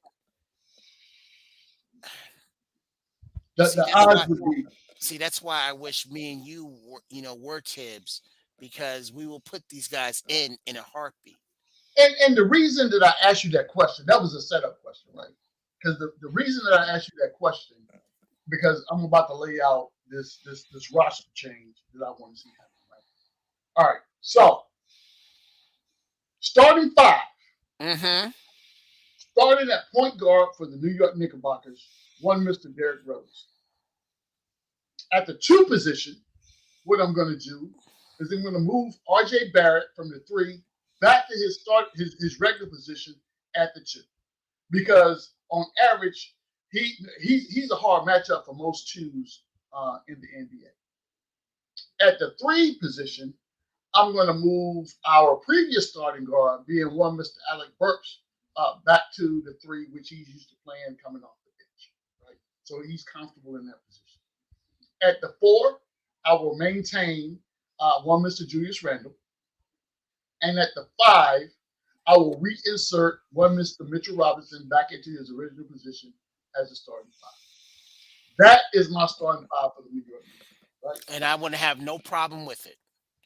Speaker 1: see
Speaker 2: The
Speaker 1: that's why
Speaker 2: odds would be,
Speaker 1: that's why I wish me and you were were Tibbs, because we will put these guys in a heartbeat.
Speaker 2: and the reason that I asked you that question, that was a setup question, right? Because the reason that I asked you that question, because I'm about to lay out this roster change that I want to see happen, right? All right. So starting five,
Speaker 1: Mm-hmm.
Speaker 2: starting at point guard for the New York Knickerbockers, one Mr. Derrick Rose. At the two position, what I'm going to do is I'm going to move RJ Barrett from the three back to his regular position at the two, because on average he's a hard matchup for most twos in the NBA. At the three position, I'm going to move our previous starting guard, being one Mr. Alec Burks, back to the three, which he's used to playing coming off the bench, right? So he's comfortable in that position. At the four, I will maintain one Mr. Julius Randle. And at the five, I will reinsert one Mr. Mitchell Robinson back into his original position as a starting five. That is my starting five for the New York Knicks, right?
Speaker 1: And I wouldn't have no problem with it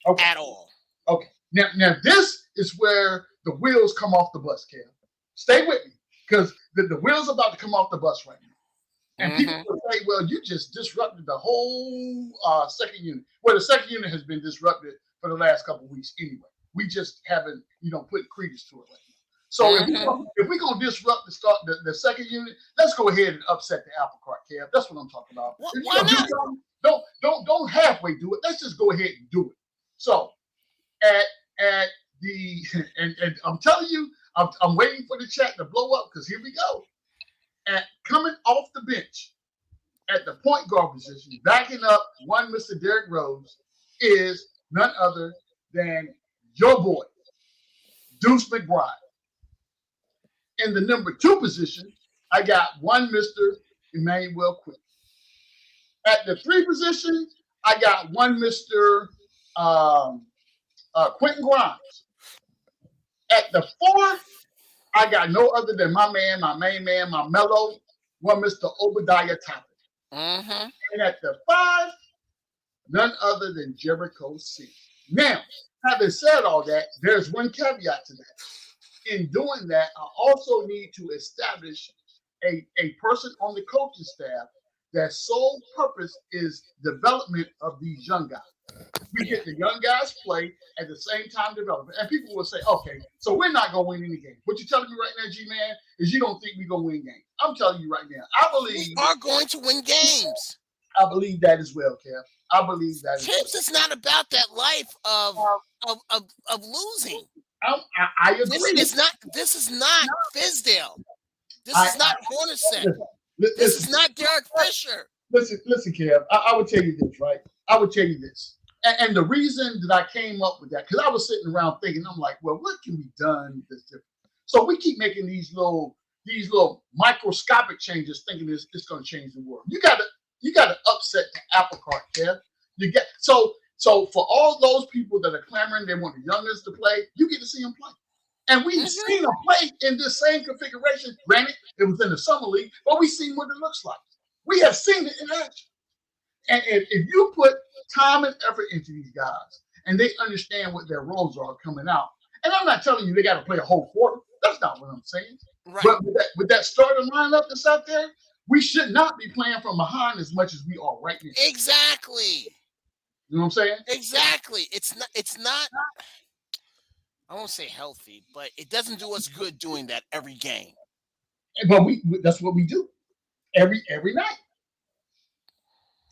Speaker 2: Okay.
Speaker 1: at all.
Speaker 2: Okay. Now this is where the wheels come off the bus, Cam. Stay with me, because the wheels are about to come off the bus right now. And people will say, well, you just disrupted the whole second unit. Well, the second unit has been disrupted for the last couple of weeks anyway. We just haven't, put credence to it right now. So if we're gonna disrupt the second unit, let's go ahead and upset the apple cart, Kev. That's what I'm talking about.
Speaker 1: Why not?
Speaker 2: Don't halfway do it. Let's just go ahead and do it. So at the and I'm telling you, I'm waiting for the chat to blow up, because here we go. At coming off the bench at the point guard position, backing up one Mr. Derrick Rose, is none other than your boy, Deuce McBride. In the number two position, I got one Mr. Emmanuel Quinn. At the three position, I got one Mr. Quentin Grimes. At the four, I got no other than my main man, my mellow, one Mr. Obadiah Toppin. And at the five, none other than Jericho Sims. Now, having said all that, there's one caveat to that. In doing that, I also need to establish a person on the coaching staff that sole purpose is development of these young guys. We get the young guys play at the same time development. And people will say, okay, so we're not going to win any game. What you're telling me right now, G-Man, is you don't think we're going to win games. I'm telling you right now, I believe
Speaker 1: we are going to win games.
Speaker 2: I believe that as well, Kev. I believe that.
Speaker 1: Tibbs is not about that life of losing.
Speaker 2: I agree.
Speaker 1: This is not Fizdale. This is not Hornacek. This is not Derek Fisher.
Speaker 2: Listen, Kev. I would tell you this, right? I would tell you this. And the reason that I came up with that, because I was sitting around thinking, I'm like, well, what can be done that's different? So we keep making these little microscopic changes, thinking it's going to change the world. You got to upset the apple cart, Kev. So for all those people that are clamoring, they want the youngest to play, you get to see them play. And we've seen them play in this same configuration. Granted, it was in the summer league, but we've seen what it looks like. We have seen it in action. And if you put time and effort into these guys, and they understand what their roles are coming out, and I'm not telling you they got to play a whole quarter. That's not what I'm saying. Right. But with that starting lineup that's out there, we should not be playing from behind as much as we are right now.
Speaker 1: Exactly.
Speaker 2: You know what I'm saying?
Speaker 1: Exactly. It's not. I won't say healthy, but it doesn't do us good doing that every game.
Speaker 2: But that's what we do every night.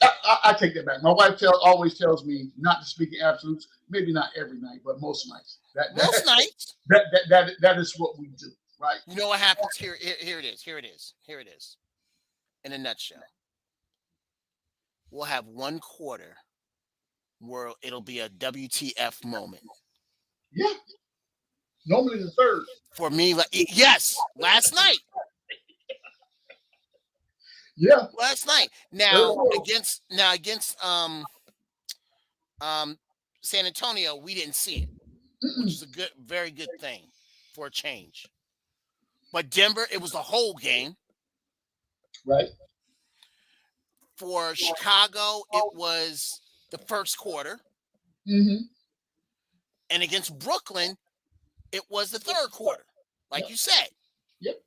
Speaker 2: I take that back. My wife always tells me not to speak in absolutes. Maybe not every night, but most nights.
Speaker 1: Most nights.
Speaker 2: That is what we do. right?
Speaker 1: You know what happens here? Here it is. Here it is. Here it is. In a nutshell, we'll have one quarter where it'll be a WTF moment.
Speaker 2: Yeah. Normally the third.
Speaker 1: For me, like yes, last night.
Speaker 2: Yeah.
Speaker 1: Last night.
Speaker 2: Third
Speaker 1: Now
Speaker 2: quarter.
Speaker 1: against um San Antonio, we didn't see it, which is a good, very good thing for a change. But Denver, it was the whole game.
Speaker 2: Right.
Speaker 1: For Chicago, it was the first quarter.
Speaker 2: Mm-hmm.
Speaker 1: And against Brooklyn, it was the third quarter, like
Speaker 2: Yep.
Speaker 1: you said.
Speaker 2: Yep.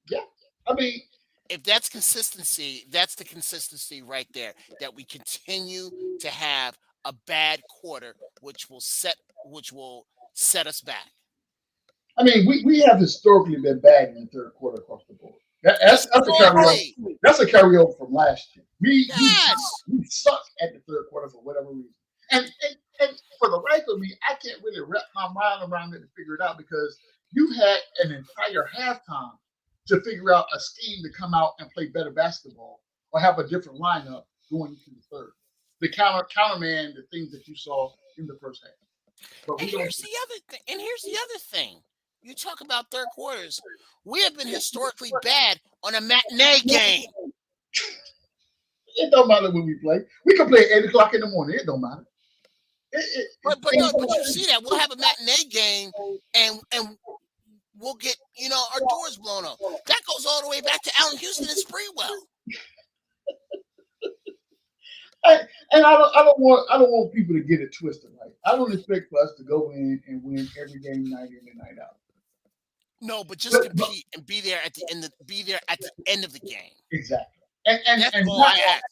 Speaker 2: Yeah. I mean,
Speaker 1: If that's consistency, that's the consistency right there. That we continue to have a bad quarter, which will set us back.
Speaker 2: we have historically been bad in the third quarter across the board. That's a carryover.
Speaker 1: Historically,
Speaker 2: That's a carryover from last year.
Speaker 1: yes.
Speaker 2: We suck at the third quarter for whatever reason. And for the life of me, I can't really wrap my mind around it to figure it out because you've had an entire halftime to figure out a scheme to come out and play better basketball or have a different lineup going into the third. The counterman, the things that you saw in the first half. But
Speaker 1: And
Speaker 2: we don't.
Speaker 1: here's the other thing. And here's the other thing. You talk about third quarters. We have been historically bad on a matinee game.
Speaker 2: It don't matter when we play. We can play at 8 o'clock in the morning. It don't matter.
Speaker 1: But you see that we'll have a matinee game and we'll get our doors blown off. That goes all the way back to Allen Houston and Sprewell.
Speaker 2: And I don't want people to get it twisted. Right? I don't expect for us to go in and win every game night in and night out.
Speaker 1: No, but just compete and be there at the end of the game.
Speaker 2: Exactly. And
Speaker 1: that's all I ask.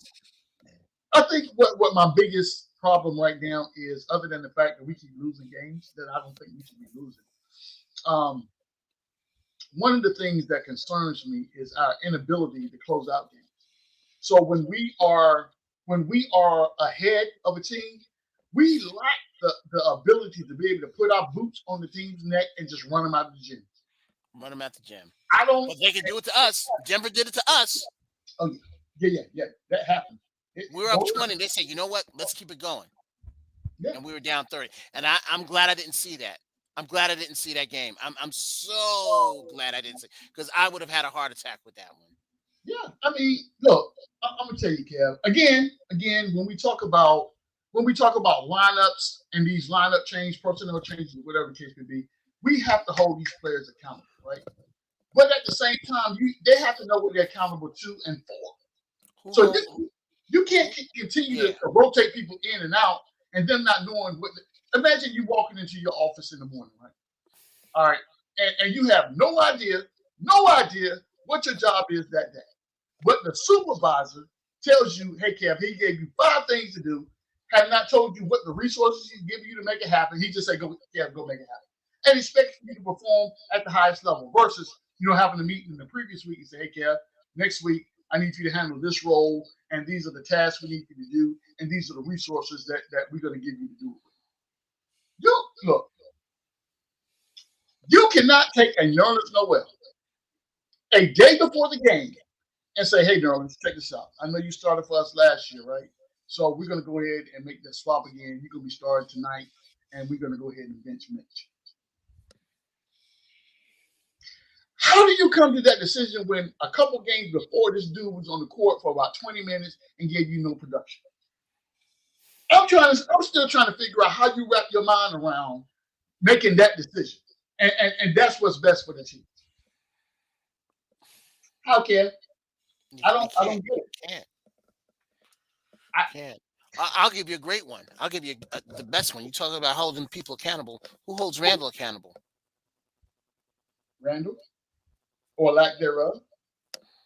Speaker 2: I think what my biggest problem right now is, other than the fact that we keep losing games that I don't think we should be losing. One of the things that concerns me is our inability to close out games. So when we are ahead of a team, we lack the ability to be able to put our boots on the team's neck and just run them out of the gym.
Speaker 1: Run them out the gym.
Speaker 2: I don't.
Speaker 1: But they can do it to us. Denver did it to us.
Speaker 2: Oh yeah. That happened.
Speaker 1: We were up 20. They said, you know what? Let's keep it going. Yeah. And we were down 30. And I'm glad I didn't see that. I'm glad I didn't see that game. I'm so glad I didn't see, because I would have had a heart attack with that one.
Speaker 2: Yeah, look, I'm gonna tell you, Kev. Again, when we talk about lineups and these lineup change, personnel changes, whatever the case may be, we have to hold these players accountable, right? But at the same time, they have to know what they're accountable to and for. So you can't continue to rotate people in and out and them not knowing what. Imagine you walking into your office in the morning, right? All right, and you have no idea what your job is that day. But the supervisor tells you, hey, Kev, he gave you 5 things to do, have not told you what the resources he's giving you to make it happen. He just said, go make it happen. And expects you to perform at the highest level versus, having a meeting in the previous week and say, hey, Kev, next week, I need you to handle this role, and these are the tasks we need you to do, and these are the resources that we're going to give you to do it with. You cannot take a Nerlens Noel a day before the game and say, hey, Nerlens, check this out. I know you started for us last year, right? So we're going to go ahead and make that swap again. You're going to be starting tonight, and we're going to go ahead and bench Mitch. How do you come to that decision when a couple games before this dude was on the court for about 20 minutes and gave you no production? I'm still trying to figure out how you wrap your mind around making that decision. And that's what's best for the team. How can I don't get it.
Speaker 1: I can't. I'll give you a great one. I'll give you the best one. You talk about holding people accountable. Who holds Randall accountable?
Speaker 2: Randall, or lack thereof.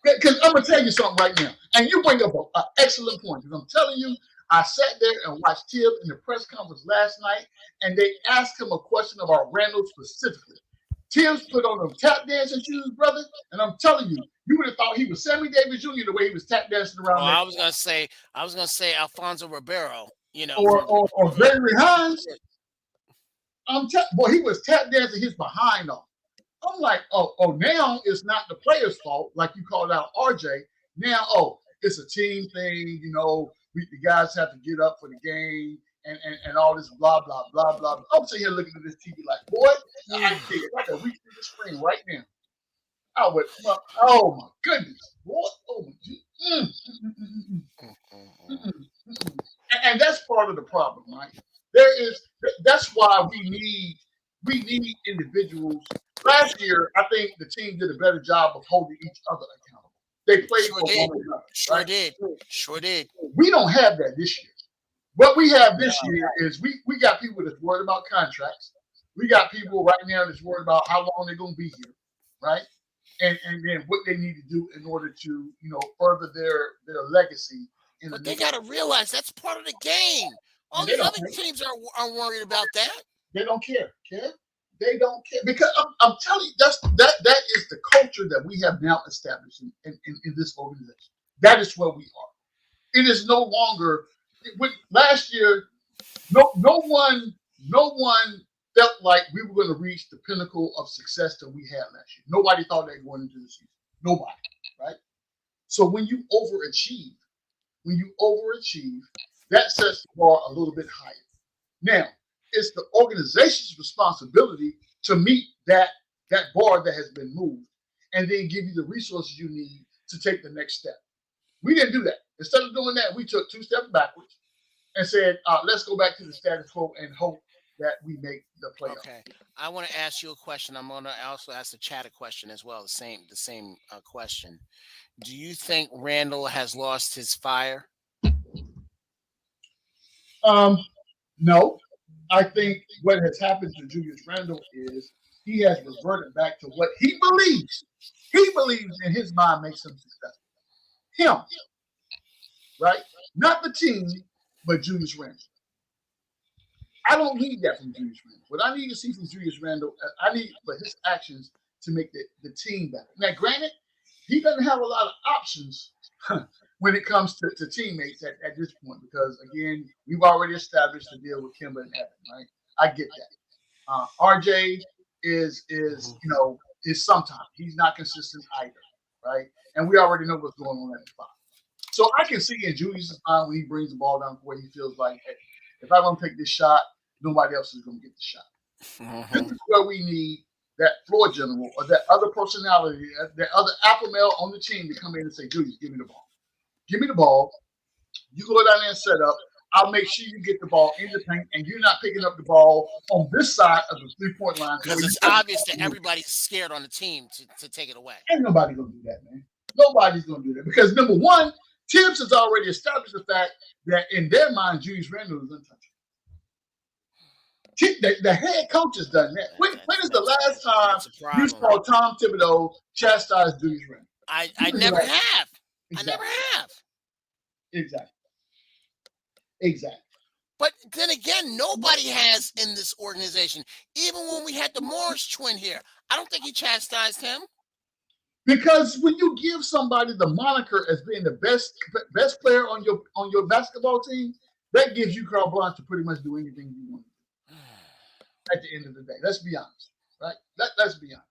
Speaker 2: Because I'm gonna tell you something right now, and you bring up an excellent point. Because I'm telling you, I sat there and watched Tibbs in the press conference last night, and they asked him a question about Randall specifically. Tibbs put on them tap dancing shoes, brother, and I'm telling you, you would have thought he was Sammy Davis Jr. the way he was tap dancing around.
Speaker 1: I was gonna say Alfonso Ribeiro,
Speaker 2: or Gregory Hines. Boy, he was tap dancing his behind off. I'm like, now it's not the player's fault, like you called out RJ. Now, it's a team thing, the guys have to get up for the game and all this blah, blah, blah, blah. I'm sitting here looking at this TV like, boy, I see it. I can reach through the screen right now. I would, oh my goodness, boy, oh my, and that's part of the problem, right? That's why we need individuals. Last year, I think the team did a better job of holding each other accountable. They played for one another.
Speaker 1: Sure did.
Speaker 2: We don't have that this year. What we have this year is we got people that's worried about contracts. We got people right now that's worried about how long they're going to be here, right? And then what they need to do in order to further their legacy.
Speaker 1: But they got to realize that's part of the game. All these other teams are worried about that.
Speaker 2: They don't care. They don't care because I'm telling you that is the culture that we have now established in this organization. That is where we are. It is no longer. Last year, no one felt like we were going to reach the pinnacle of success that we had last year. Nobody thought they were going into the season. Nobody, right? So when you overachieve, that sets the bar a little bit higher. Now, it's the organization's responsibility to meet that bar that has been moved and then give you the resources you need to take the next step. We didn't do that. Instead of doing that, we took 2 steps backwards and said, let's go back to the status quo and hope that we make the playoffs.
Speaker 1: Okay. I want to ask you a question. I'm going to also ask the chat a question as well, the same question. Do you think Randall has lost his fire?
Speaker 2: No. I think what has happened to Julius Randle is he has reverted back to what he believes. He believes in his mind makes him successful. Him, right? Not the team, but Julius Randle. I don't need that from Julius Randle. What I need to see from Julius Randle, I need for his actions to make the team better. Now, granted, he doesn't have a lot of options when it comes to teammates at this point, because again, we've already established the deal with Kemba and Evan, right? I get that. RJ is sometimes he's not consistent either, right? And we already know what's going on at the 5. So I can see in Julius' mind when he brings the ball down where he feels like, hey, if I don't take this shot, nobody else is going to get the shot. This is where we need that floor general or that other personality, that other alpha male on the team to come in and say, Julius, give me the ball. Give me the ball. You go down there and set up. I'll make sure you get the ball in the paint, and you're not picking up the ball on this side of the 3-point line.
Speaker 1: Because it's obvious that everybody's scared on the team to take it away.
Speaker 2: Ain't nobody going to do that, man. Nobody's going to do that. Because, number one, Tibbs has already established the fact that in their mind, Julius Randle is untouchable. The head coach has done that. When is the last time you saw Tom Thibodeau chastise Julius Randle?
Speaker 1: I never have. Exactly. I never have.
Speaker 2: Exactly.
Speaker 1: But then again, nobody has in this organization. Even when we had the Morris twin here, I don't think he chastised him.
Speaker 2: Because when you give somebody the moniker as being the best player on your basketball team, that gives you carte blanche to pretty much do anything you want to do. At the end of the day, let's be honest, right? Let's be honest.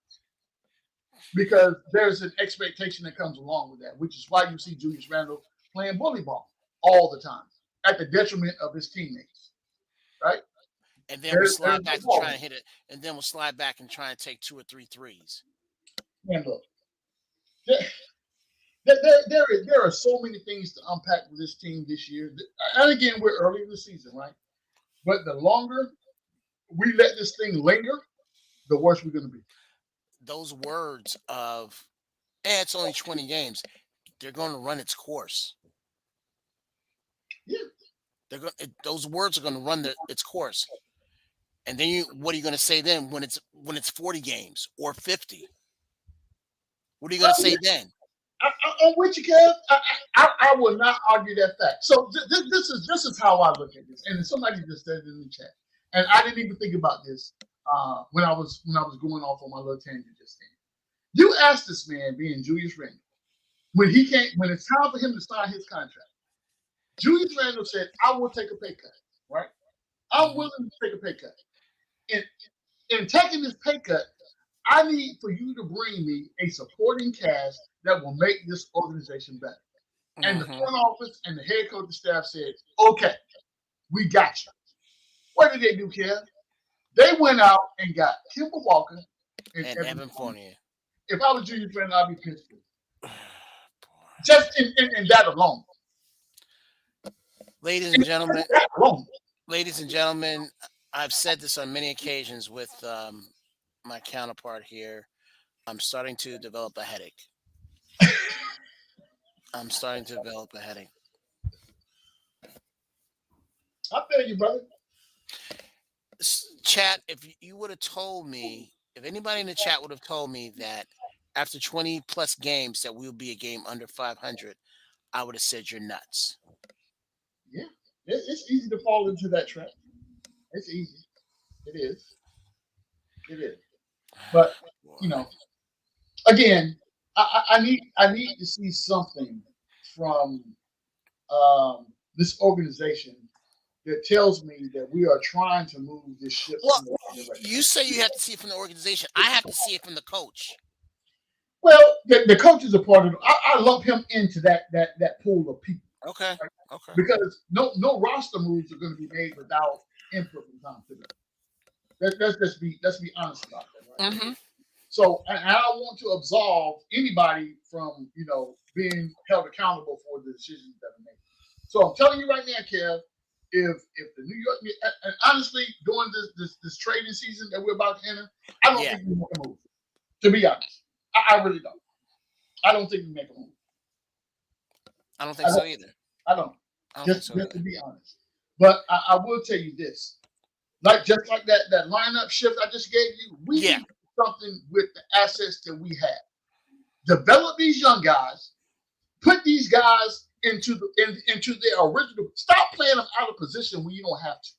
Speaker 2: Because there's an expectation that comes along with that, which is why you see Julius Randle playing bully ball all the time at the detriment of his teammates, right?
Speaker 1: And then we'll slide back to try and hit it, and then we'll slide back and try and take 2 or 3 threes.
Speaker 2: And look, there are so many things to unpack with this team this year. And again, we're early in the season, right? But the longer we let this thing linger, the worse we're going to be.
Speaker 1: Those words of, it's only 20 games, they're going to run its course.
Speaker 2: Yeah.
Speaker 1: Those words are going to run its course. And then what are you going to say then when it's 40 games or 50? What are you going to say then?
Speaker 2: I'm with you, Kev. I will not argue that fact. So this is how I look at this. And somebody just said it in the chat, and I didn't even think about this when I was going off on my little tangent just then. You asked this man, being Julius Randle, when it's time for him to sign his contract. Julius Randle said, "I will take a pay cut." Right? I'm willing to take a pay cut. in taking this pay cut, I need for you to bring me a supporting cast that will make this organization better. And the front office and the head coaching staff said, okay, we got you. What did they do, Kev? They went out and got Kimball Walker
Speaker 1: and Evan Fournier.
Speaker 2: If I was Junior fan, I'd be pissed. Just in that alone.
Speaker 1: Ladies and gentlemen, I've said this on many occasions with my counterpart here. I'm starting to develop a headache. I
Speaker 2: feel you, brother.
Speaker 1: Chat, if you would have told me, if anybody in the chat would have told me that after 20 plus games that we would be a game under 500, I would have said you're nuts.
Speaker 2: Yeah, it's easy to fall into that trap. It's easy. It is. But again, I need to see something from this organization that tells me that we are trying to move this ship.
Speaker 1: Well, you say you have to see it from the organization. I have to see it from the coach.
Speaker 2: Well, the coach is a part of it. I lump him into that pool of people.
Speaker 1: Okay.
Speaker 2: Right?
Speaker 1: Okay.
Speaker 2: Because no roster moves are going to be made without input from Tom Thibodeau. Let's be honest about that, right?
Speaker 1: Mm-hmm.
Speaker 2: So, and I don't want to absolve anybody from being held accountable for the decisions that are made. So I'm telling you right now, Kev, if the New York, and honestly, during this trading season that we're about to enter, I don't think we make a move. To be honest, I really don't. I don't think we make a move.
Speaker 1: I don't think so either.
Speaker 2: I don't. Just to be honest. But I will tell you this. Just like that lineup shift I just gave you, we need something with the assets that we have. Develop these young guys, put these guys into their original. Stop playing them out of position when you don't have to.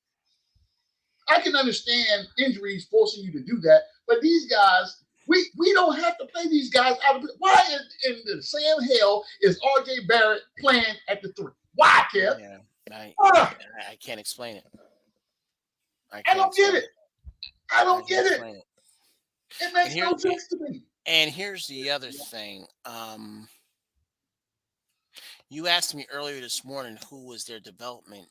Speaker 2: I can understand injuries forcing you to do that, but these guys, we don't have to play these guys out of. Why in the same hell is RJ Barrett playing at the 3? Why, Kev?
Speaker 1: Yeah, I can't explain it.
Speaker 2: I don't get it. I don't get it. It makes no sense to me.
Speaker 1: And here's the other thing. You asked me earlier this morning who was their development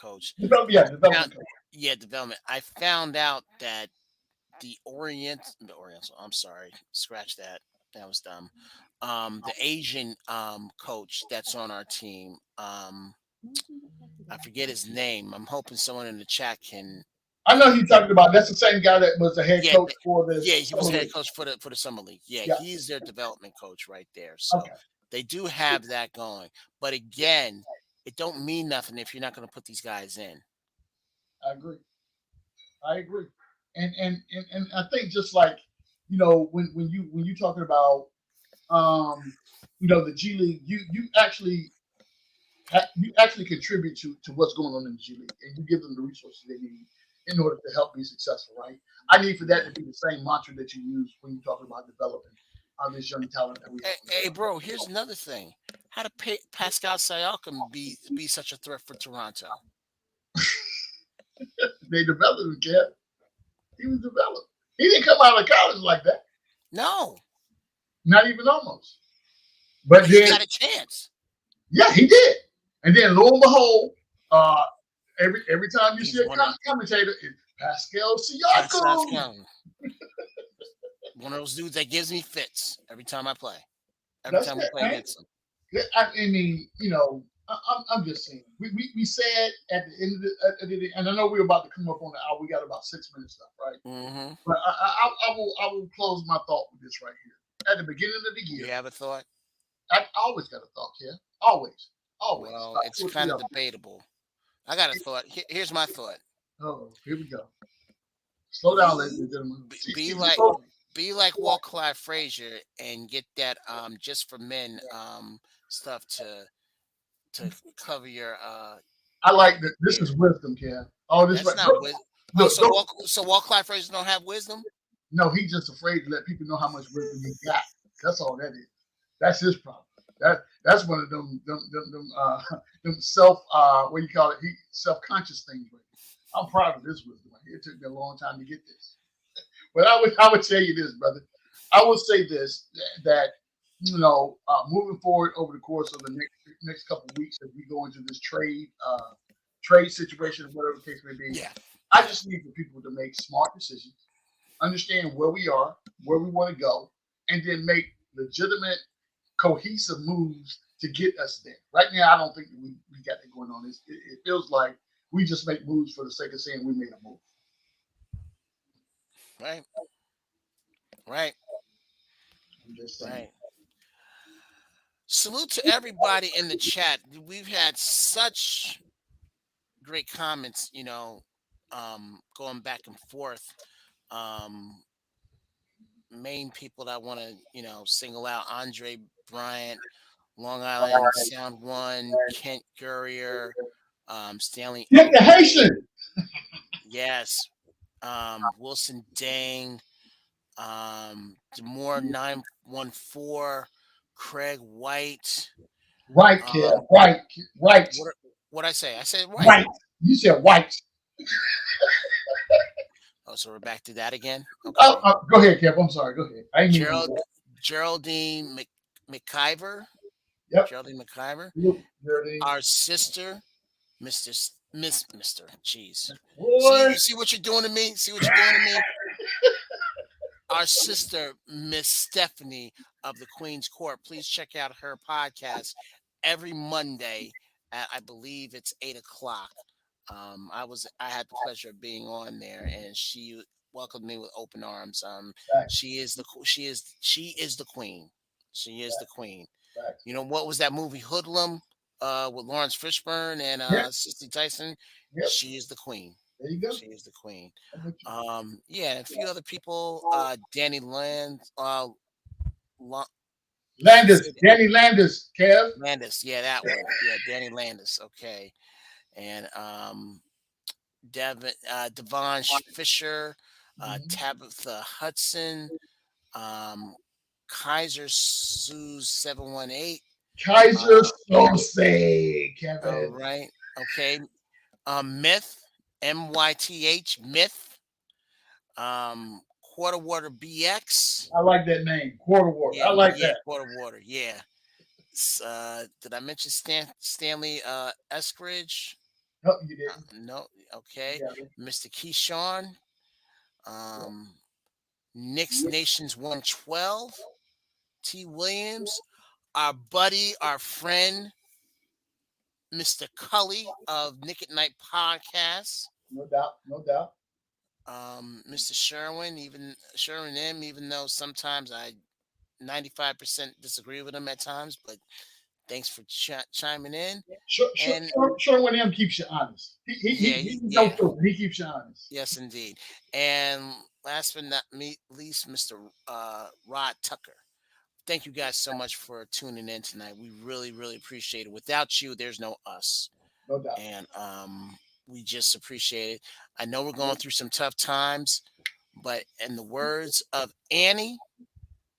Speaker 1: coach.
Speaker 2: Development coach.
Speaker 1: Yeah, development. I found out that the Oriental. I'm sorry, scratch that. That was dumb. The Asian coach that's on our team. I forget his name. I'm hoping someone in the chat can.
Speaker 2: I know who you're talking about. That's the same guy that was the head coach for the.
Speaker 1: Yeah, he was head coach for the summer league. Yeah, he's their development coach right there. So they do have that going. But again, it don't mean nothing if you're not going to put these guys in.
Speaker 2: I agree. And I think just like when you talking about the G League, you actually contribute to what's going on in the G League, and you give them the resources they need in order to help be successful, right? I need for that to be the same mantra that you use when you're talking about developing this young talent that we have.
Speaker 1: Hey, bro, here's another thing. How did Pascal Siakam be such a threat for Toronto?
Speaker 2: They developed him, Kev. He was developed. He didn't come out of college like that.
Speaker 1: No.
Speaker 2: Not even almost. But
Speaker 1: he got a chance.
Speaker 2: Yeah, he did. And then lo and behold, every time you see a commentator, it's Pascal Siakam.
Speaker 1: One of those dudes that gives me fits every time I play. Every time we play against him.
Speaker 2: I mean, I'm just saying. We said at the end of the and I know we're about to come up on the hour. We got about 6 minutes left, right?
Speaker 1: Mm-hmm.
Speaker 2: But I will close my thought with this right here. At the beginning of the year,
Speaker 1: you have a thought?
Speaker 2: I always got a thought, yeah. Always.
Speaker 1: Well, it's kind of debatable. I got a thought. Here's my thought.
Speaker 2: Oh, here we go. Slow down, ladies and gentlemen.
Speaker 1: Be like Walt Clyde Frazier and get that just for men stuff to cover your.
Speaker 2: I like that. This is wisdom, Ken. Oh, this
Speaker 1: that's not wisdom. So Walt Clyde Frazier don't have wisdom?
Speaker 2: No, he's just afraid to let people know how much wisdom he got. That's all that is. That's his problem. That's one of them self what you call it, self-conscious things. I'm proud of this wisdom. It took me a long time to get this. But I would tell you this, brother. I would say this that moving forward over the course of the next couple of weeks as we go into this trade situation, whatever the case may be,
Speaker 1: Yeah.
Speaker 2: I just need for people to make smart decisions, understand where we are, where we want to go, and then make legitimate, cohesive moves to get us there. Right now, I don't think we got that going on. It feels like we just make moves for the sake of saying we made a move.
Speaker 1: Right. Right.
Speaker 2: I'm just saying.
Speaker 1: Right. Salute to everybody in the chat. We've had such great comments, going back and forth. Um, Main people that I want to, single out: Andre Bryant, Long Island Sound One, Kent Gurrier, Stanley
Speaker 2: Get the
Speaker 1: Oakley,
Speaker 2: Haitian.
Speaker 1: yes, Wilson Dang, Demore 914, Craig White.
Speaker 2: Right, kid. Right.
Speaker 1: What I say? I said right.
Speaker 2: White. You said white.
Speaker 1: Oh, so we're back to that again. Okay.
Speaker 2: Go ahead, Kev. I'm sorry. Go ahead. I ain't mean to.
Speaker 1: Geraldine McIver.
Speaker 2: Yep.
Speaker 1: Geraldine McIver.
Speaker 2: Geraldine.
Speaker 1: Our sister, Mister. Jeez.
Speaker 2: Boy.
Speaker 1: See what you're doing to me. See what you're doing to me. Our sister, Miss Stephanie of the Queen's Court. Please check out her podcast every Monday at, I believe it's 8:00. I had the pleasure of being on there, and she welcomed me with open arms. She is the queen. She is the queen.
Speaker 2: Right.
Speaker 1: You know what was that movie Hoodlum with Lawrence Fishburne and Cicely Tyson?
Speaker 2: Yep.
Speaker 1: She is the queen.
Speaker 2: There you go.
Speaker 1: She is the queen. Yeah, a few other people. Danny Landis.
Speaker 2: Danny Landis, Kev.
Speaker 1: Landis, yeah, that one. Yeah, Danny Landis. Okay, and Devon Fisher, Tabitha Hudson, Kaiser Suze 718.
Speaker 2: Kaiser Sose, Kevin.
Speaker 1: All right. Okay. Myth, MYTH, Myth. Quarter Water BX.
Speaker 2: I like that name, Quarter Water.
Speaker 1: Yeah,
Speaker 2: I like that.
Speaker 1: Quarter Water. Yeah. Did I mention Stanley Eskridge?
Speaker 2: No, you didn't.
Speaker 1: No. Okay.
Speaker 2: Yeah.
Speaker 1: Mr. Keyshawn. Knicks Nations 112. T. Williams. Our buddy, our friend, Mr. Cully of Nick at Night Podcast.
Speaker 2: No doubt.
Speaker 1: Mr. Sherwin, even though sometimes I 95% disagree with him at times, but thanks for chiming in.
Speaker 2: Sherwin M keeps you honest. He keeps you honest.
Speaker 1: Yes, indeed. And last but not least, Mr. Rod Tucker. Thank you guys so much for tuning in tonight. We really, really appreciate it. Without you, there's no us.
Speaker 2: No doubt.
Speaker 1: And we just appreciate it. I know we're going through some tough times, but in the words of Annie,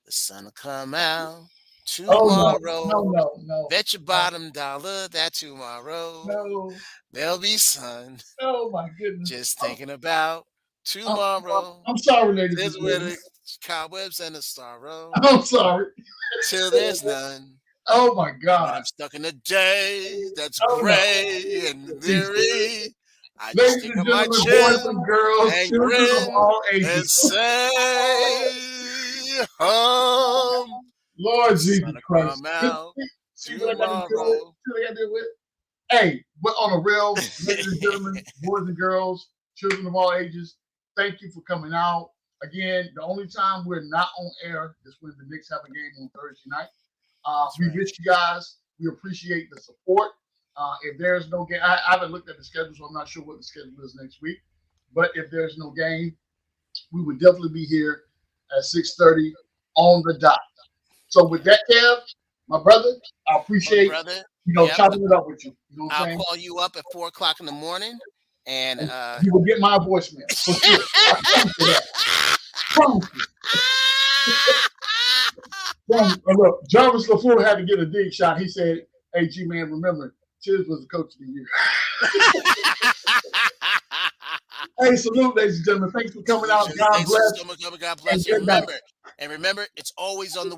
Speaker 1: the sun will come out tomorrow.
Speaker 2: No.
Speaker 1: Bet your bottom dollar that tomorrow there'll be sun.
Speaker 2: Oh my goodness.
Speaker 1: Just thinking about tomorrow.
Speaker 2: I'm sorry, ladies.
Speaker 1: There's where the cobwebs and the sorrow.
Speaker 2: I'm sorry.
Speaker 1: Till there's none.
Speaker 2: Oh my God.
Speaker 1: But I'm stuck in a day that's gray and weary. I just think of my
Speaker 2: boys and girls,
Speaker 1: and
Speaker 2: children of all ages.
Speaker 1: and say,
Speaker 2: Lord Jesus Christ.
Speaker 1: See what I got to
Speaker 2: do with? Hey, but on a real, ladies and gentlemen, boys and girls, children of all ages, thank you for coming out. Again, the only time we're not on air is when the Knicks have a game on Thursday night. We miss you guys. We appreciate the support. If there's no game, I haven't looked at the schedule, so I'm not sure what the schedule is next week. But if there's no game, we would definitely be here at 6:30 on the dot. So with that, Kev, my brother, I appreciate chopping it up with you. You know what I'm saying?
Speaker 1: I'll call you up at 4:00 in the morning, and
Speaker 2: you will get my voicemail. For sure. Look, Jarvis LaFleur had to get a dig shot. He said, "Hey, G-Man, remember, Tears was the coach of the year." Hey, salute, ladies and gentlemen. Thanks for coming out. God
Speaker 1: Thanks
Speaker 2: bless.
Speaker 1: so much. God bless
Speaker 2: And
Speaker 1: you.
Speaker 2: good night.
Speaker 1: Remember, it's always on the